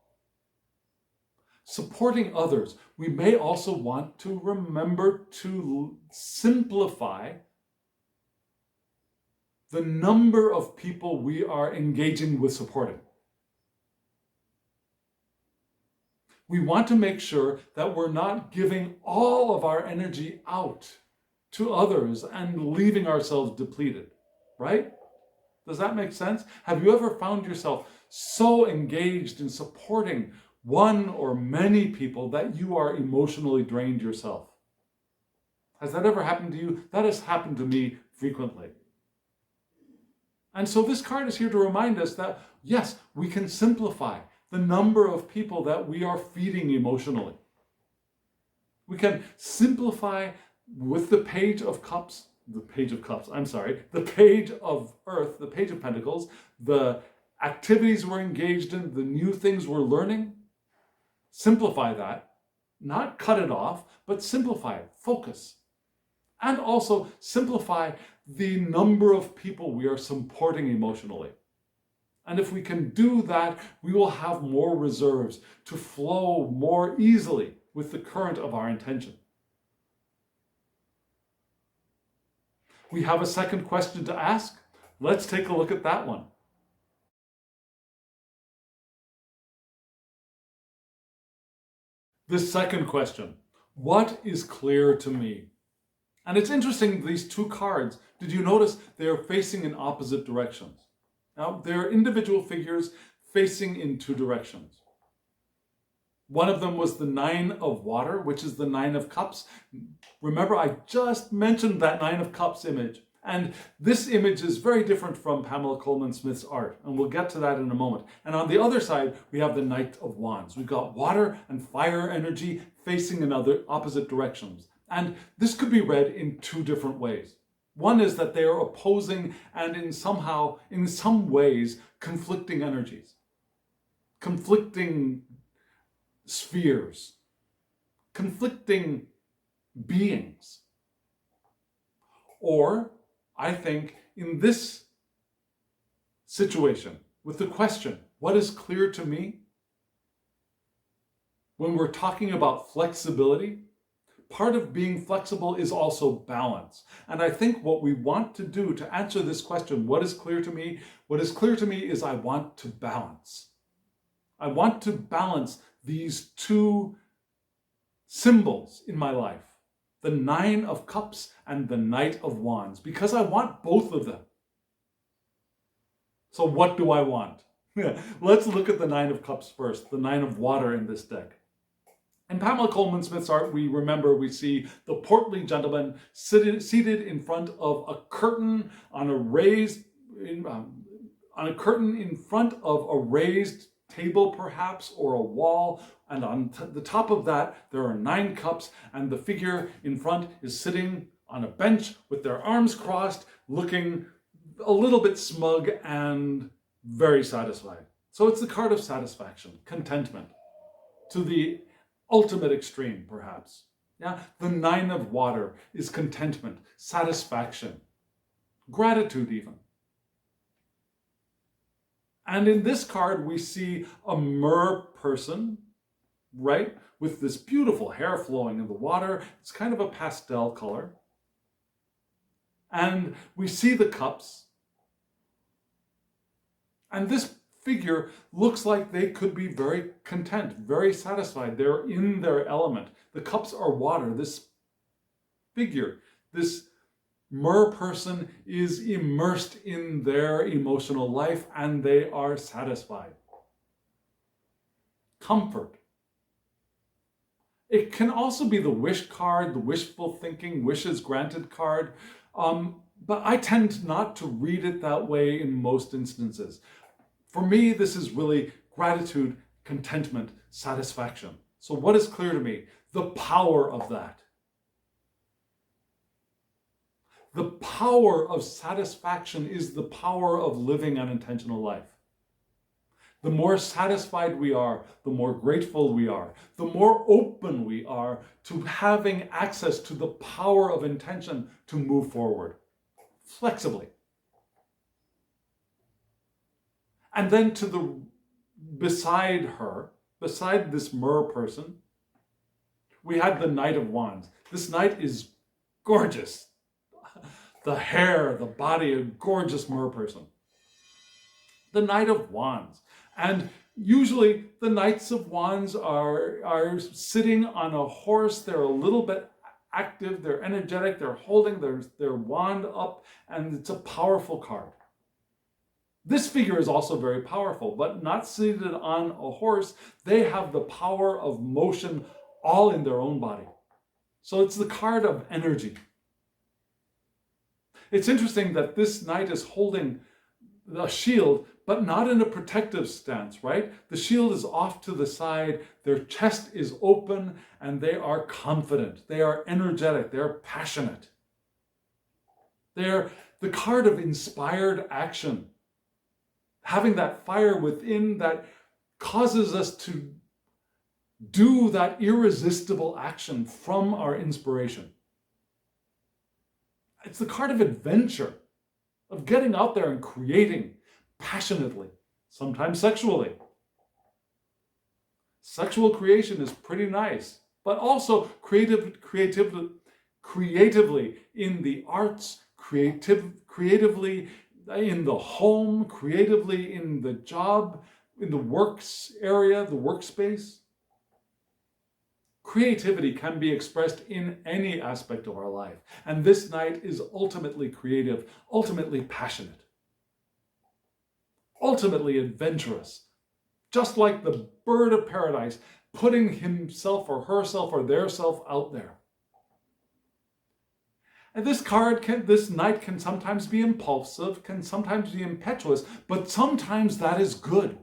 supporting others, we may also want to remember to simplify the number of people we are engaging with supporting. We want to make sure that we're not giving all of our energy out to others and leaving ourselves depleted, right? Does that make sense? Have you ever found yourself so engaged in supporting one or many people that you are emotionally drained yourself? Has that ever happened to you? That has happened to me frequently. And so this card is here to remind us that, yes, we can simplify the number of people that we are feeding emotionally. We can simplify with the Page of Cups, the Page of Earth, the Page of Pentacles, the activities we're engaged in, the new things we're learning. Simplify that, not cut it off, but simplify it, focus. And also simplify the number of people we are supporting emotionally. And if we can do that, we will have more reserves to flow more easily with the current of our intention. We have a second question to ask. Let's take a look at that one. The second question, what is clear to me? And it's interesting, these two cards, did you notice they are facing in opposite directions? Now, they're individual figures facing in two directions. One of them was the Nine of Water, which is the Nine of Cups. Remember, I just mentioned that Nine of Cups image. And this image is very different from Pamela Coleman Smith's art, and we'll get to that in a moment. And on the other side, we have the Knight of Wands. We've got water and fire energy facing in other opposite directions. And this could be read in two different ways. One is that they are opposing and in some ways, conflicting energies, conflicting spheres, conflicting beings. Or, I think, in this situation, with the question, what is clear to me? When we're talking about flexibility, part of being flexible is also balance. And I think what we want to do to answer this question, what is clear to me? What is clear to me is I want to balance. I want to balance these two symbols in my life, the Nine of Cups and the Knight of Wands, because I want both of them. So what do I want? Let's look at the Nine of Cups first, the Nine of Water in this deck. In Pamela Coleman Smith's art, we see the portly gentleman seated in front of a curtain on a curtain in front of a raised table, perhaps, or a wall. And on the top of that, there are 9 cups, and the figure in front is sitting on a bench with their arms crossed, looking a little bit smug and very satisfied. So it's the card of satisfaction, contentment, to the ultimate extreme, perhaps. Yeah, the Nine of Water is contentment, satisfaction, gratitude even. And in this card, we see a mer person, right, with this beautiful hair flowing in the water. It's kind of a pastel color. And we see the cups. And this figure looks like they could be very content, very satisfied. They're in their element. The cups are water. This figure, this mer person is immersed in their emotional life and they are satisfied. comfort. It can also be the wish card, the wishful thinking, wishes granted card, but I tend not to read it that way in most instances. For me, this is really gratitude, contentment, satisfaction. So what is clear to me? The power of that. The power of satisfaction is the power of living an intentional life. The more satisfied we are, the more grateful we are, the more open we are to having access to the power of intention to move forward flexibly. And then beside this Mer person, we had the Knight of Wands. This knight is gorgeous. The hair, the body, a gorgeous Mer person. The Knight of Wands. And usually the Knights of Wands are sitting on a horse. They're a little bit active, they're energetic, they're holding their wand up, and it's a powerful card. This figure is also very powerful, but not seated on a horse. They have the power of motion all in their own body. So it's the card of energy. It's interesting that this knight is holding a shield, but not in a protective stance, right? The shield is off to the side, their chest is open, and they are confident, they are energetic, they are passionate. They're the card of inspired action. Having that fire within that causes us to do that irresistible action from our inspiration. It's the card of adventure, of getting out there and creating passionately, sometimes sexually. Sexual creation is pretty nice, but also creatively in the arts, creatively in the home, creatively in the job, in the works area, the workspace. Creativity can be expressed in any aspect of our life. And this knight is ultimately creative, ultimately passionate, ultimately adventurous. Just like the bird of paradise, putting himself or herself or their self out there. And this knight can sometimes be impulsive, can sometimes be impetuous, but sometimes that is good.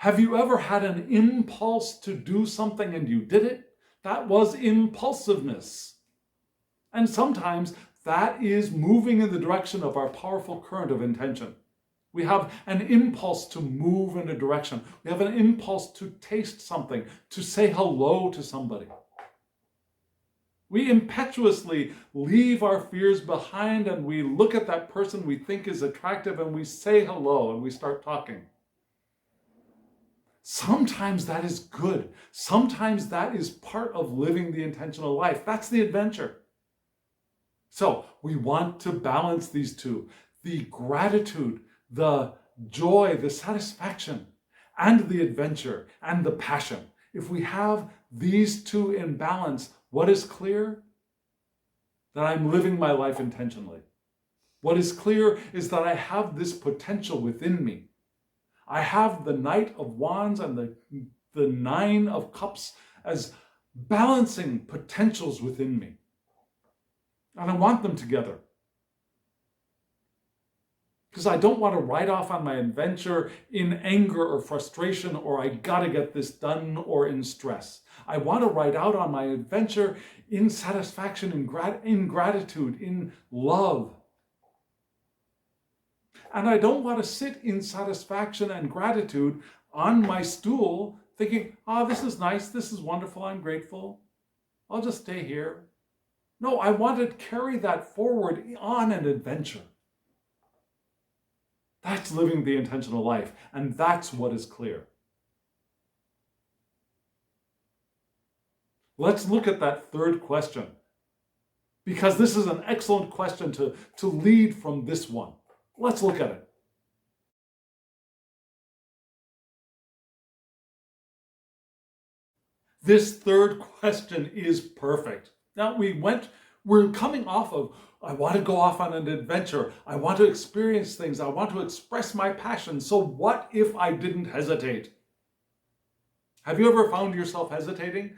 Have you ever had an impulse to do something and you did it? That was impulsiveness. And sometimes that is moving in the direction of our powerful current of intention. We have an impulse to move in a direction. We have an impulse to taste something, to say hello to somebody. We impetuously leave our fears behind and we look at that person we think is attractive and we say hello and we start talking. Sometimes that is good. Sometimes that is part of living the intentional life. That's the adventure. So we want to balance these two. The gratitude, the joy, the satisfaction, and the adventure, and the passion. If we have these two in balance, what is clear? That I'm living my life intentionally. What is clear is that I have this potential within me. I have the Knight of Wands and the Nine of Cups as balancing potentials within me. And I want them together. Because I don't want to ride off on my adventure in anger or frustration or I gotta get this done or in stress. I want to ride out on my adventure in satisfaction, in gratitude, in love. And I don't want to sit in satisfaction and gratitude on my stool thinking, this is nice, this is wonderful, I'm grateful. I'll just stay here. No, I want to carry that forward on an adventure. That's living the intentional life, and that's what is clear. Let's look at that third question, because this is an excellent question to lead from this one. Let's look at it. This third question is perfect. Now we're coming off of, I want to go off on an adventure. I want to experience things. I want to express my passion. So what if I didn't hesitate? Have you ever found yourself hesitating?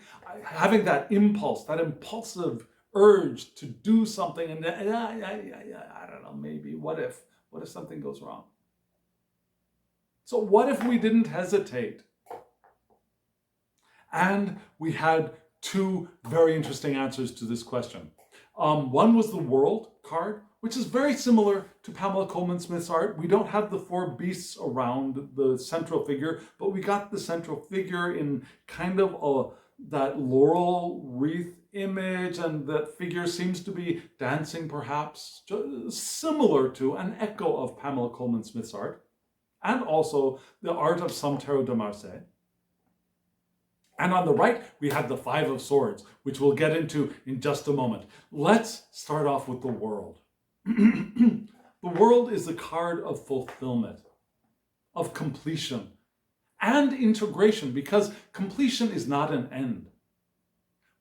Having that impulse, that impulsive urge to do something, and I don't know, maybe, what if something goes wrong? So what if we didn't hesitate? And we had two very interesting answers to this question. One was the world card, which is very similar to Pamela Coleman Smith's art. We don't have the four beasts around the central figure, but we got the central figure in kind of that laurel wreath image, and that figure seems to be dancing, perhaps, similar to an echo of Pamela Coleman Smith's art, and also the art of Somtero de Marseille. And on the right, we have the Five of Swords, which we'll get into in just a moment. Let's start off with the world. The world is the card of fulfillment, of completion, and integration, because completion is not an end.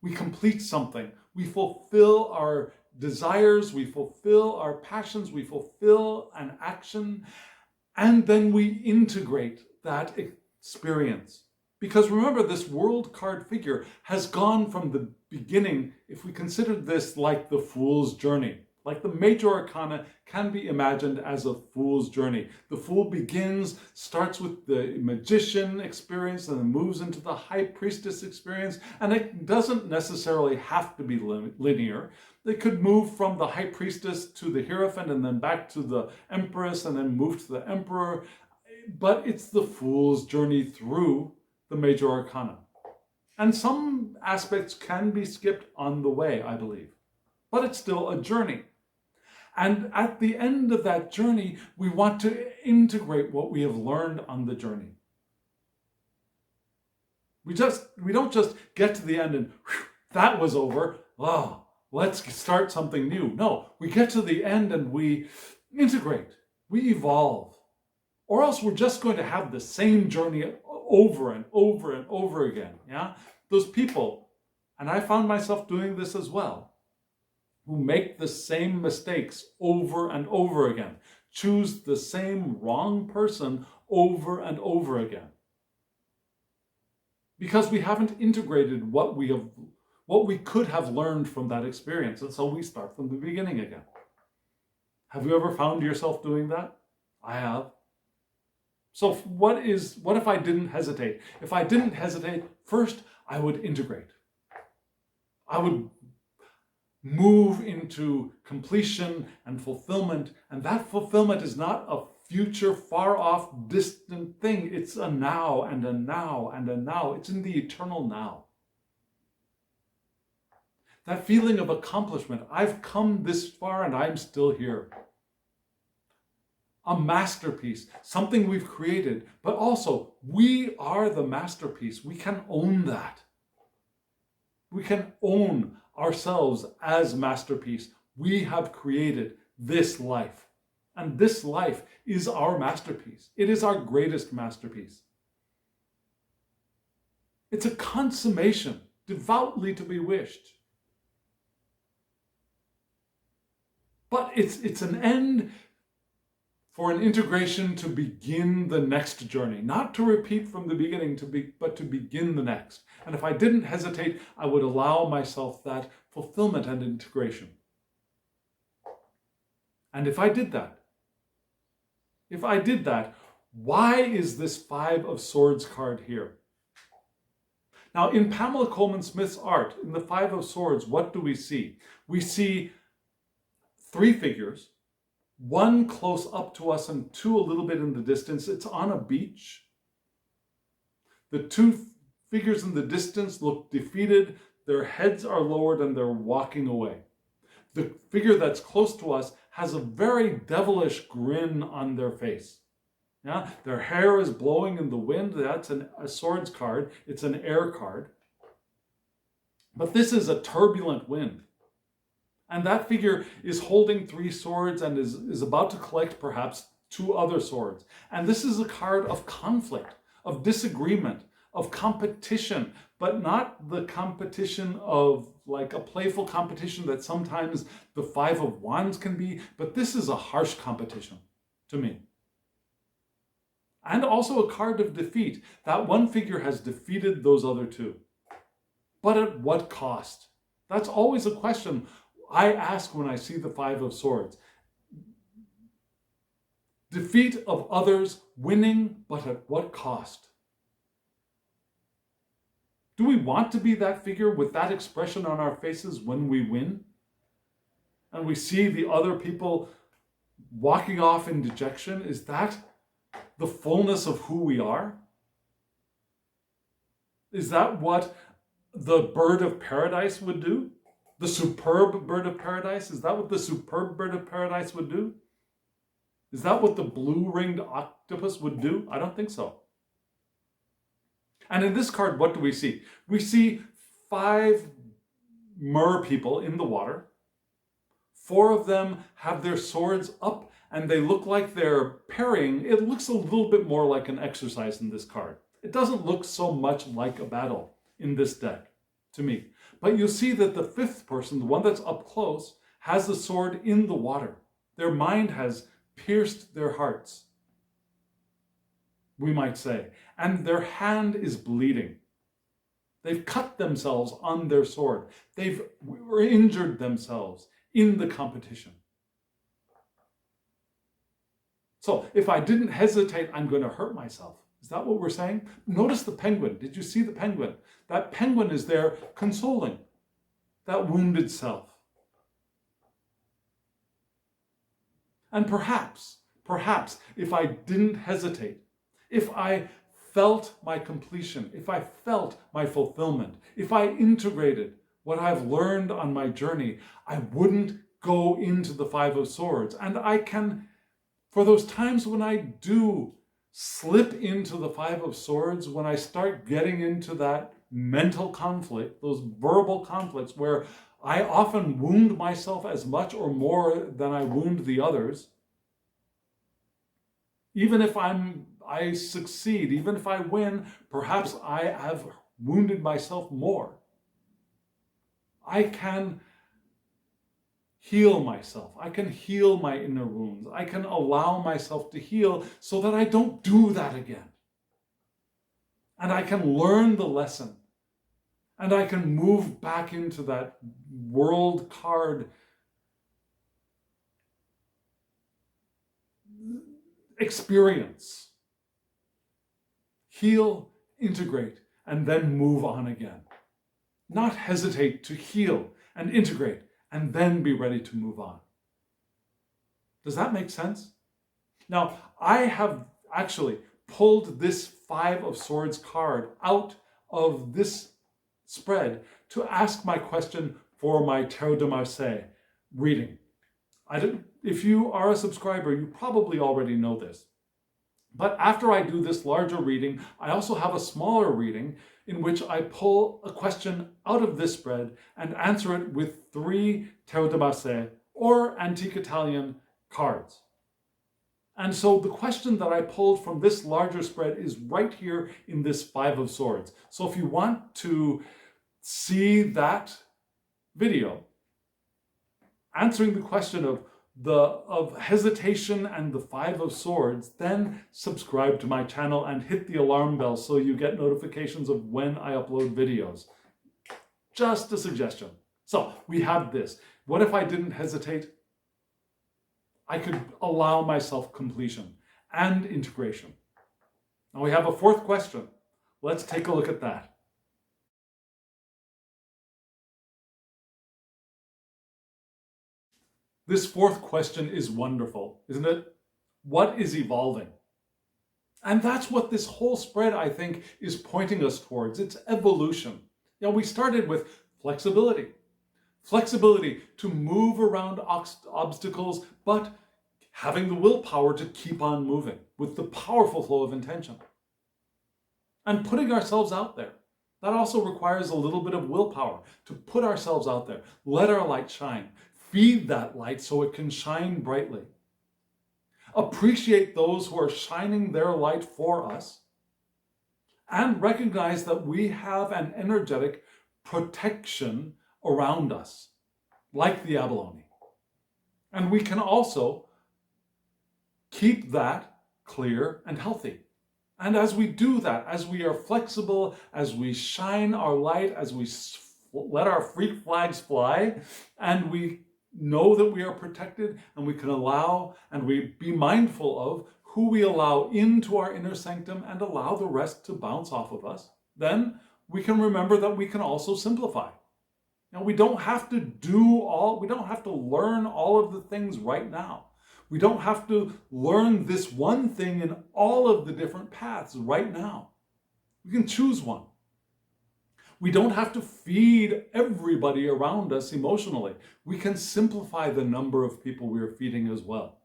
We complete something. We fulfill our desires, we fulfill our passions, we fulfill an action, and then we integrate that experience. Because remember, this world card figure has gone from the beginning, if we consider this like the fool's journey. Like the major arcana can be imagined as a fool's journey. The fool starts with the magician experience, and then moves into the high priestess experience. And it doesn't necessarily have to be linear. They could move from the high priestess to the Hierophant, and then back to the empress, and then move to the emperor. But it's the fool's journey through the major arcana. And some aspects can be skipped on the way, I believe. But it's still a journey. And at the end of that journey, we want to integrate what we have learned on the journey. We don't just get to the end and whew, that was over. Oh, let's start something new. No, we get to the end and we integrate, we evolve. Or else we're just going to have the same journey over and over and over again. Yeah? Those people, and I found myself doing this as well, who make the same mistakes over and over again, choose the same wrong person over and over again. Because we haven't integrated what we could have learned from that experience, and so we start from the beginning again. Have you ever found yourself doing that? I have. So what if I didn't hesitate? If I didn't hesitate, first I would integrate. I would move into completion and fulfillment, and that fulfillment is not a future, far off, distant thing. It's a now and a now and a now. It's in the eternal now. That feeling of accomplishment. I've come this far and I'm still here. A masterpiece, something we've created, but also we are the masterpiece. We can own that. We can own ourselves as masterpiece. We have created this life, and this life is our masterpiece. It is our greatest masterpiece. It's a consummation, devoutly to be wished. But it's an end for an integration to begin the next journey, not to repeat from the beginning, but to begin the next. And if I didn't hesitate, I would allow myself that fulfillment and integration. And if I did that, why is this Five of Swords card here? Now, in Pamela Coleman Smith's art, in the Five of Swords, what do we see? We see three figures, one close up to us and two a little bit in the distance. It's on a beach. The two figures in the distance look defeated. Their heads are lowered and they're walking away. The figure that's close to us has a very devilish grin on their face. Yeah? Their hair is blowing in the wind. That's a swords card. It's an air card. But this is a turbulent wind. And that figure is holding three swords and is about to collect perhaps two other swords. And this is a card of conflict, of disagreement, of competition, but not the competition of like a playful competition that sometimes the Five of Wands can be, but this is a harsh competition to me. and also a card of defeat. That one figure has defeated those other two. But at what cost? That's always a question I ask when I see the Five of Swords. Defeat of others, winning, but at what cost? Do we want to be that figure with that expression on our faces when we win? And we see the other people walking off in dejection? Is that the fullness of who we are? Is that what the bird of paradise would do? The superb bird of paradise? Is that what the superb bird of paradise would do? Is that what the blue-ringed octopus would do? I don't think so. And in this card, what do we see? We see 5 mer people in the water. 4 of them have their swords up and they look like they're parrying. It looks a little bit more like an exercise in this card. It doesn't look so much like a battle in this deck to me. But you'll see that the 5th person, the one that's up close, has the sword in the water. Their mind has pierced their hearts, we might say, and their hand is bleeding. They've cut themselves on their sword. They've injured themselves in the competition. So if I didn't hesitate, I'm going to hurt myself. Is that what we're saying? Notice the penguin. Did you see the penguin? That penguin is there consoling that wounded self. And perhaps, if I didn't hesitate, if I felt my completion, if I felt my fulfillment, if I integrated what I've learned on my journey, I wouldn't go into the 5 of Swords. And I can, for those times when I do slip into the 5 of Swords, when I start getting into that mental conflict, those verbal conflicts where I often wound myself as much or more than I wound the others. Even if I succeed, even if I win, perhaps I have wounded myself more. I can heal myself. I can heal my inner wounds. I can allow myself to heal so that I don't do that again. And I can learn the lesson. And I can move back into that world card experience. Heal, integrate, and then move on again. Not hesitate to heal and integrate and then be ready to move on. Does that make sense? Now, I have actually pulled this 5 of Swords card out of this spread to ask my question for my Tarot de Marseille reading. If you are a subscriber, you probably already know this. But after I do this larger reading, I also have a smaller reading in which I pull a question out of this spread and answer it with 3 Tarot de Marseille or Antique Italian cards. And so the question that I pulled from this larger spread is right here in this 5 of Swords. So if you want to see that video answering the question of hesitation and the 5 of Swords, then subscribe to my channel and hit the alarm bell so you get notifications of when I upload videos. Just a suggestion. So we have this. What if I didn't hesitate? I could allow myself completion and integration. Now we have a 4th question. Let's take a look at that. This 4th question is wonderful, isn't it? What is evolving? And that's what this whole spread, I think, is pointing us towards. It's evolution. You know, we started with flexibility. Flexibility to move around obstacles, but having the willpower to keep on moving with the powerful flow of intention. And putting ourselves out there. That also requires a little bit of willpower to put ourselves out there. Let our light shine. Feed that light so it can shine brightly. Appreciate those who are shining their light for us. And recognize that we have an energetic protection around us, like the Abalone. And we can also keep that clear and healthy And as we do that, as we are flexible, as we shine our light, as we let our freak flags fly, and we know that we are protected, and we can allow, and we be mindful of who we allow into our inner sanctum and allow the rest to bounce off of us, then we can remember that we can also simplify. Now, we don't have to learn all of the things right now. We don't have to learn this one thing in all of the different paths right now. We can choose one. We don't have to feed everybody around us emotionally. We can simplify the number of people we are feeding as well.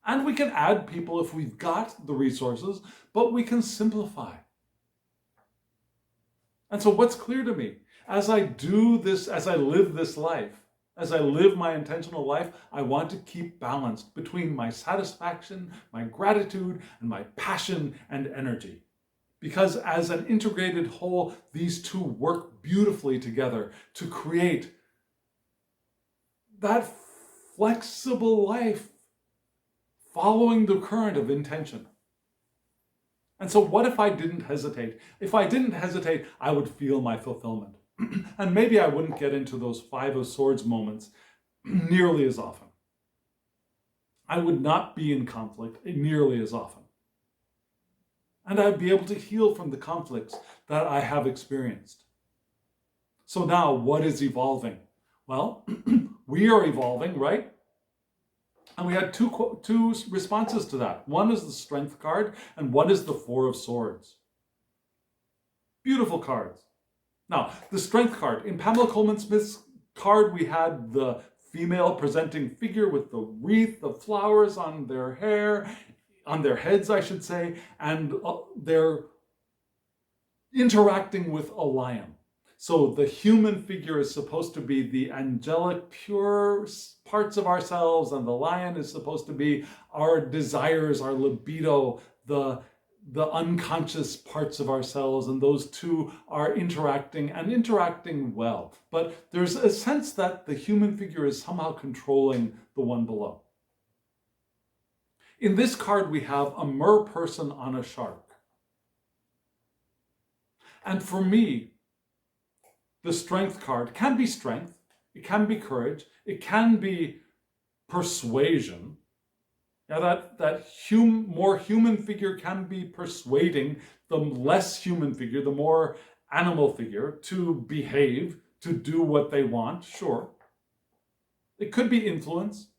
And we can add people if we've got the resources, but we can simplify. And so what's clear to me, as I do this, as I live this life, as I live my intentional life, I want to keep balanced between my satisfaction, my gratitude, and my passion and energy. Because as an integrated whole, these two work beautifully together to create that flexible life following the current of intention. And so what if I didn't hesitate? If I didn't hesitate, I would feel my fulfillment. And maybe I wouldn't get into those Five of Swords moments nearly as often. I would not be in conflict nearly as often. And I'd be able to heal from the conflicts that I have experienced. So now, what is evolving? Well, we are evolving, right? And we had two responses to that. One is the Strength card, and one is the Four of Swords. Beautiful cards. Now, the Strength card. In Pamela Coleman Smith's card, we had the female presenting figure with the wreath of flowers on their hair, on their heads, I should say, and they're interacting with a lion. So the human figure is supposed to be the angelic, pure parts of ourselves, and the lion is supposed to be our desires, our libido, the unconscious parts of ourselves, and those two are interacting and interacting well. But there's a sense that the human figure is somehow controlling the one below. In this card, we have a mer person on a shark. And for me, the Strength card can be strength, it can be courage, it can be persuasion. Now that more human figure can be persuading the less human figure, the more animal figure, to behave, to do what they want, sure. It could be influence.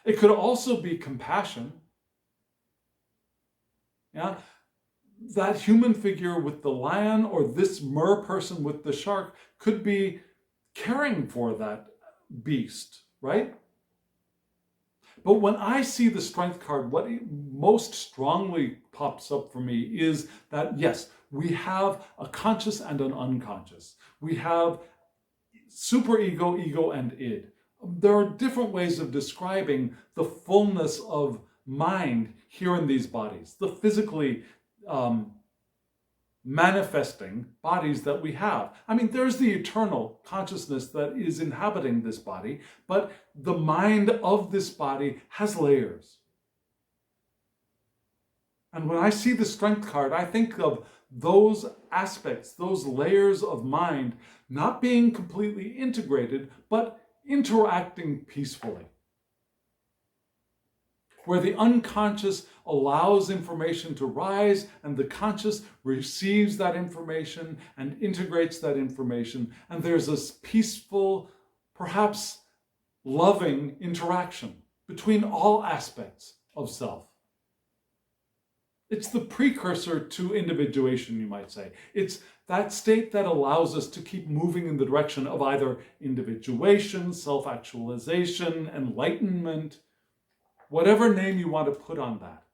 It could also be compassion. Yeah, that human figure with the lion or this mer person with the shark could be caring for that beast, right? But when I see the Strength card, what most strongly pops up for me is that, yes, we have a conscious and an unconscious. We have superego, ego, and id. There are different ways of describing the fullness of mind here in these bodies, the physically manifesting bodies that we have. I mean, there's the eternal consciousness that is inhabiting this body, but the mind of this body has layers. And when I see the Strength card, I think of those aspects, those layers of mind, not being completely integrated, but interacting peacefully. Where the unconscious allows information to rise and the conscious receives that information and integrates that information, and there's this peaceful, perhaps loving interaction between all aspects of self. It's the precursor to individuation, you might say. It's that state that allows us to keep moving in the direction of either individuation, self-actualization, enlightenment, whatever name you want to put on that.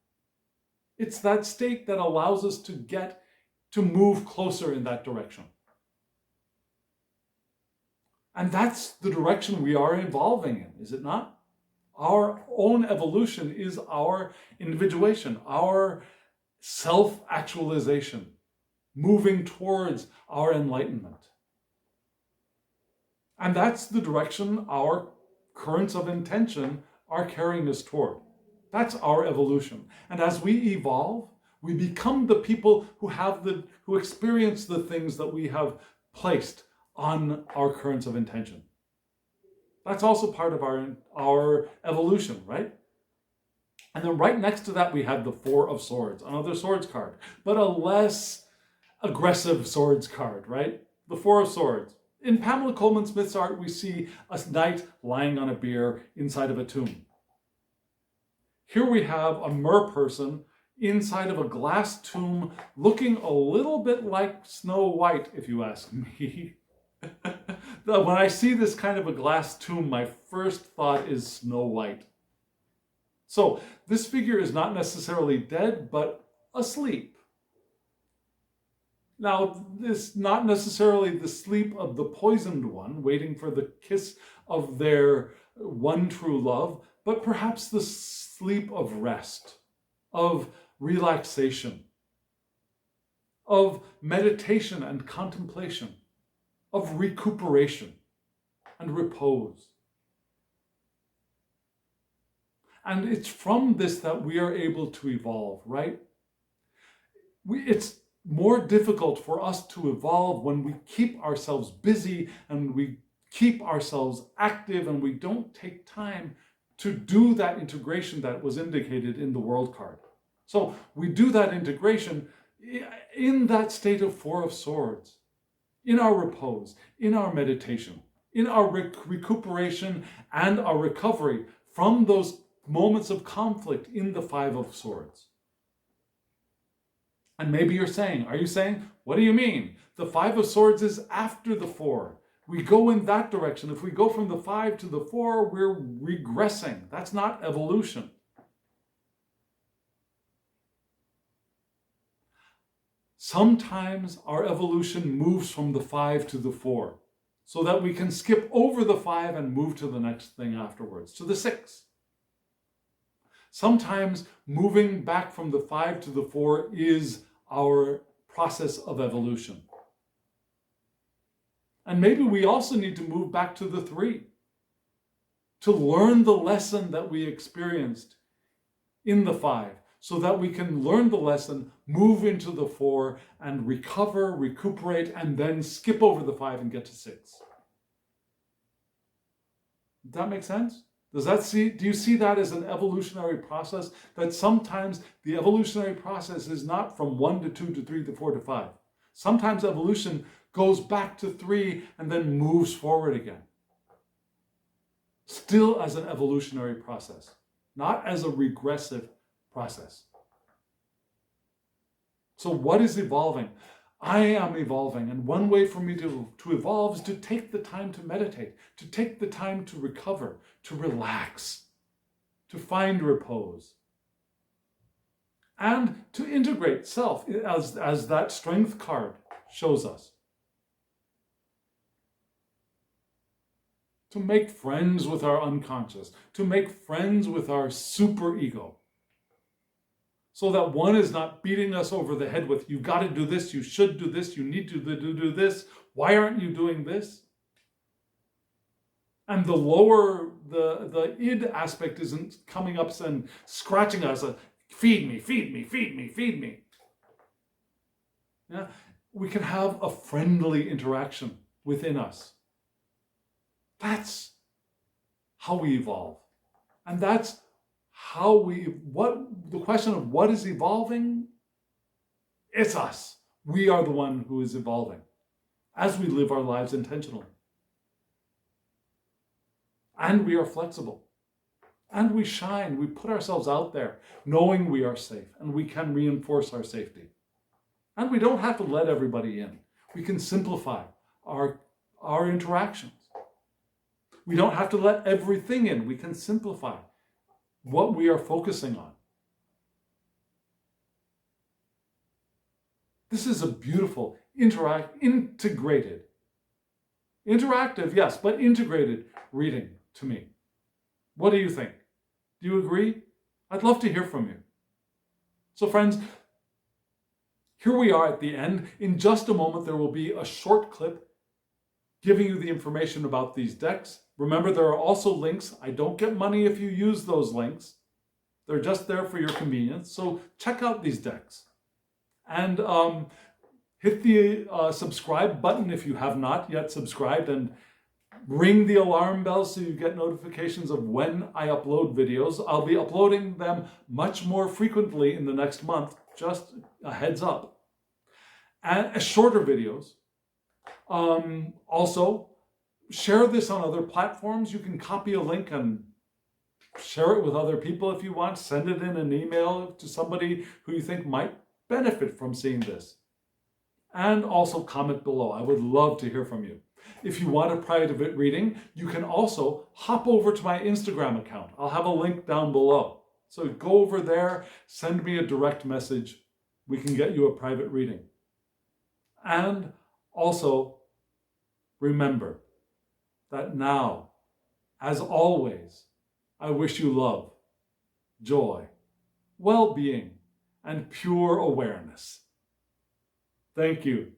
It's that state that allows us to move closer in that direction. And that's the direction we are evolving in, is it not? Our own evolution is our individuation, our self-actualization, moving towards our enlightenment. And that's the direction our currents of intention are carrying us toward. That's our evolution. And as we evolve, we become the people who experience the things that we have placed on our currents of intention. That's also part of our evolution, right? And then right next to that, we have the Four of Swords, another swords card, but a less aggressive swords card, right? The Four of Swords. In Pamela Coleman Smith's art, we see a knight lying on a bier inside of a tomb. Here we have a mer person inside of a glass tomb looking a little bit like Snow White, if you ask me. When I see this kind of a glass tomb, my first thought is Snow White. So this figure is not necessarily dead, but asleep. Now, this not necessarily the sleep of the poisoned one, waiting for the kiss of their one true love, but perhaps the sleep of rest, of relaxation, of meditation and contemplation, of recuperation and repose. And it's from this that we are able to evolve, right? It's more difficult for us to evolve when we keep ourselves busy and we keep ourselves active and we don't take time to do that integration that was indicated in the world card. So we do that integration in that state of Four of Swords, in our repose, in our meditation, in our recuperation and our recovery from those moments of conflict in the Five of Swords. And maybe you're saying, are you saying, what do you mean? The Five of Swords is after the Four. We go in that direction. If we go from the 5 to the 4, we're regressing. That's not evolution. Sometimes our evolution moves from the 5 to the 4 so that we can skip over the 5 and move to the next thing afterwards, to the 6. Sometimes moving back from the 5 to the 4 is our process of evolution. And maybe we also need to move back to the 3 to learn the lesson that we experienced in the 5 so that we can learn the lesson, move into the 4 and recover, recuperate, and then skip over the 5 and get to 6. Does that make sense? Do you see that as an evolutionary process? That sometimes the evolutionary process is not from 1 to 2 to 3 to 4 to 5. Sometimes evolution goes back to 3 and then moves forward again. Still as an evolutionary process, not as a regressive process. So what is evolving? I am evolving, and one way for me to evolve is to take the time to meditate, to take the time to recover, to relax, to find repose, and to integrate self as that strength card shows us. To make friends with our unconscious, to make friends with our superego, so that one is not beating us over the head with, you've got to do this, you should do this, you need to do this, why aren't you doing this? And the lower, the id aspect isn't coming up and scratching us, feed me, feed me, feed me, feed me. Yeah? We can have a friendly interaction within us. That's how we evolve. And that's how the question of what is evolving, it's us. We are the one who is evolving as we live our lives intentionally. And we are flexible. And we shine. We put ourselves out there knowing we are safe and we can reinforce our safety. And we don't have to let everybody in. We can simplify our interactions. We don't have to let everything in. We can simplify what we are focusing on. This is a beautiful, interactive, yes, but integrated reading to me. What do you think? Do you agree? I'd love to hear from you. So friends, here we are at the end. In just a moment, there will be a short clip giving you the information about these decks. Remember, there are also links. I don't get money if you use those links. They're just there for your convenience. So check out these decks. And hit the subscribe button if you have not yet subscribed, and ring the alarm bell so you get notifications of when I upload videos. I'll be uploading them much more frequently in the next month, just a heads up. And shorter videos. Also, share this on other platforms. You can copy a link and share it with other people if you want. Send it in an email to somebody who you think might benefit from seeing this. And also comment below. I would love to hear from you. If you want a private reading, you can also hop over to my Instagram account. I'll have a link down below. So go over there, send me a direct message. We can get you a private reading. And also, remember that now, as always, I wish you love, joy, well-being, and pure awareness. Thank you.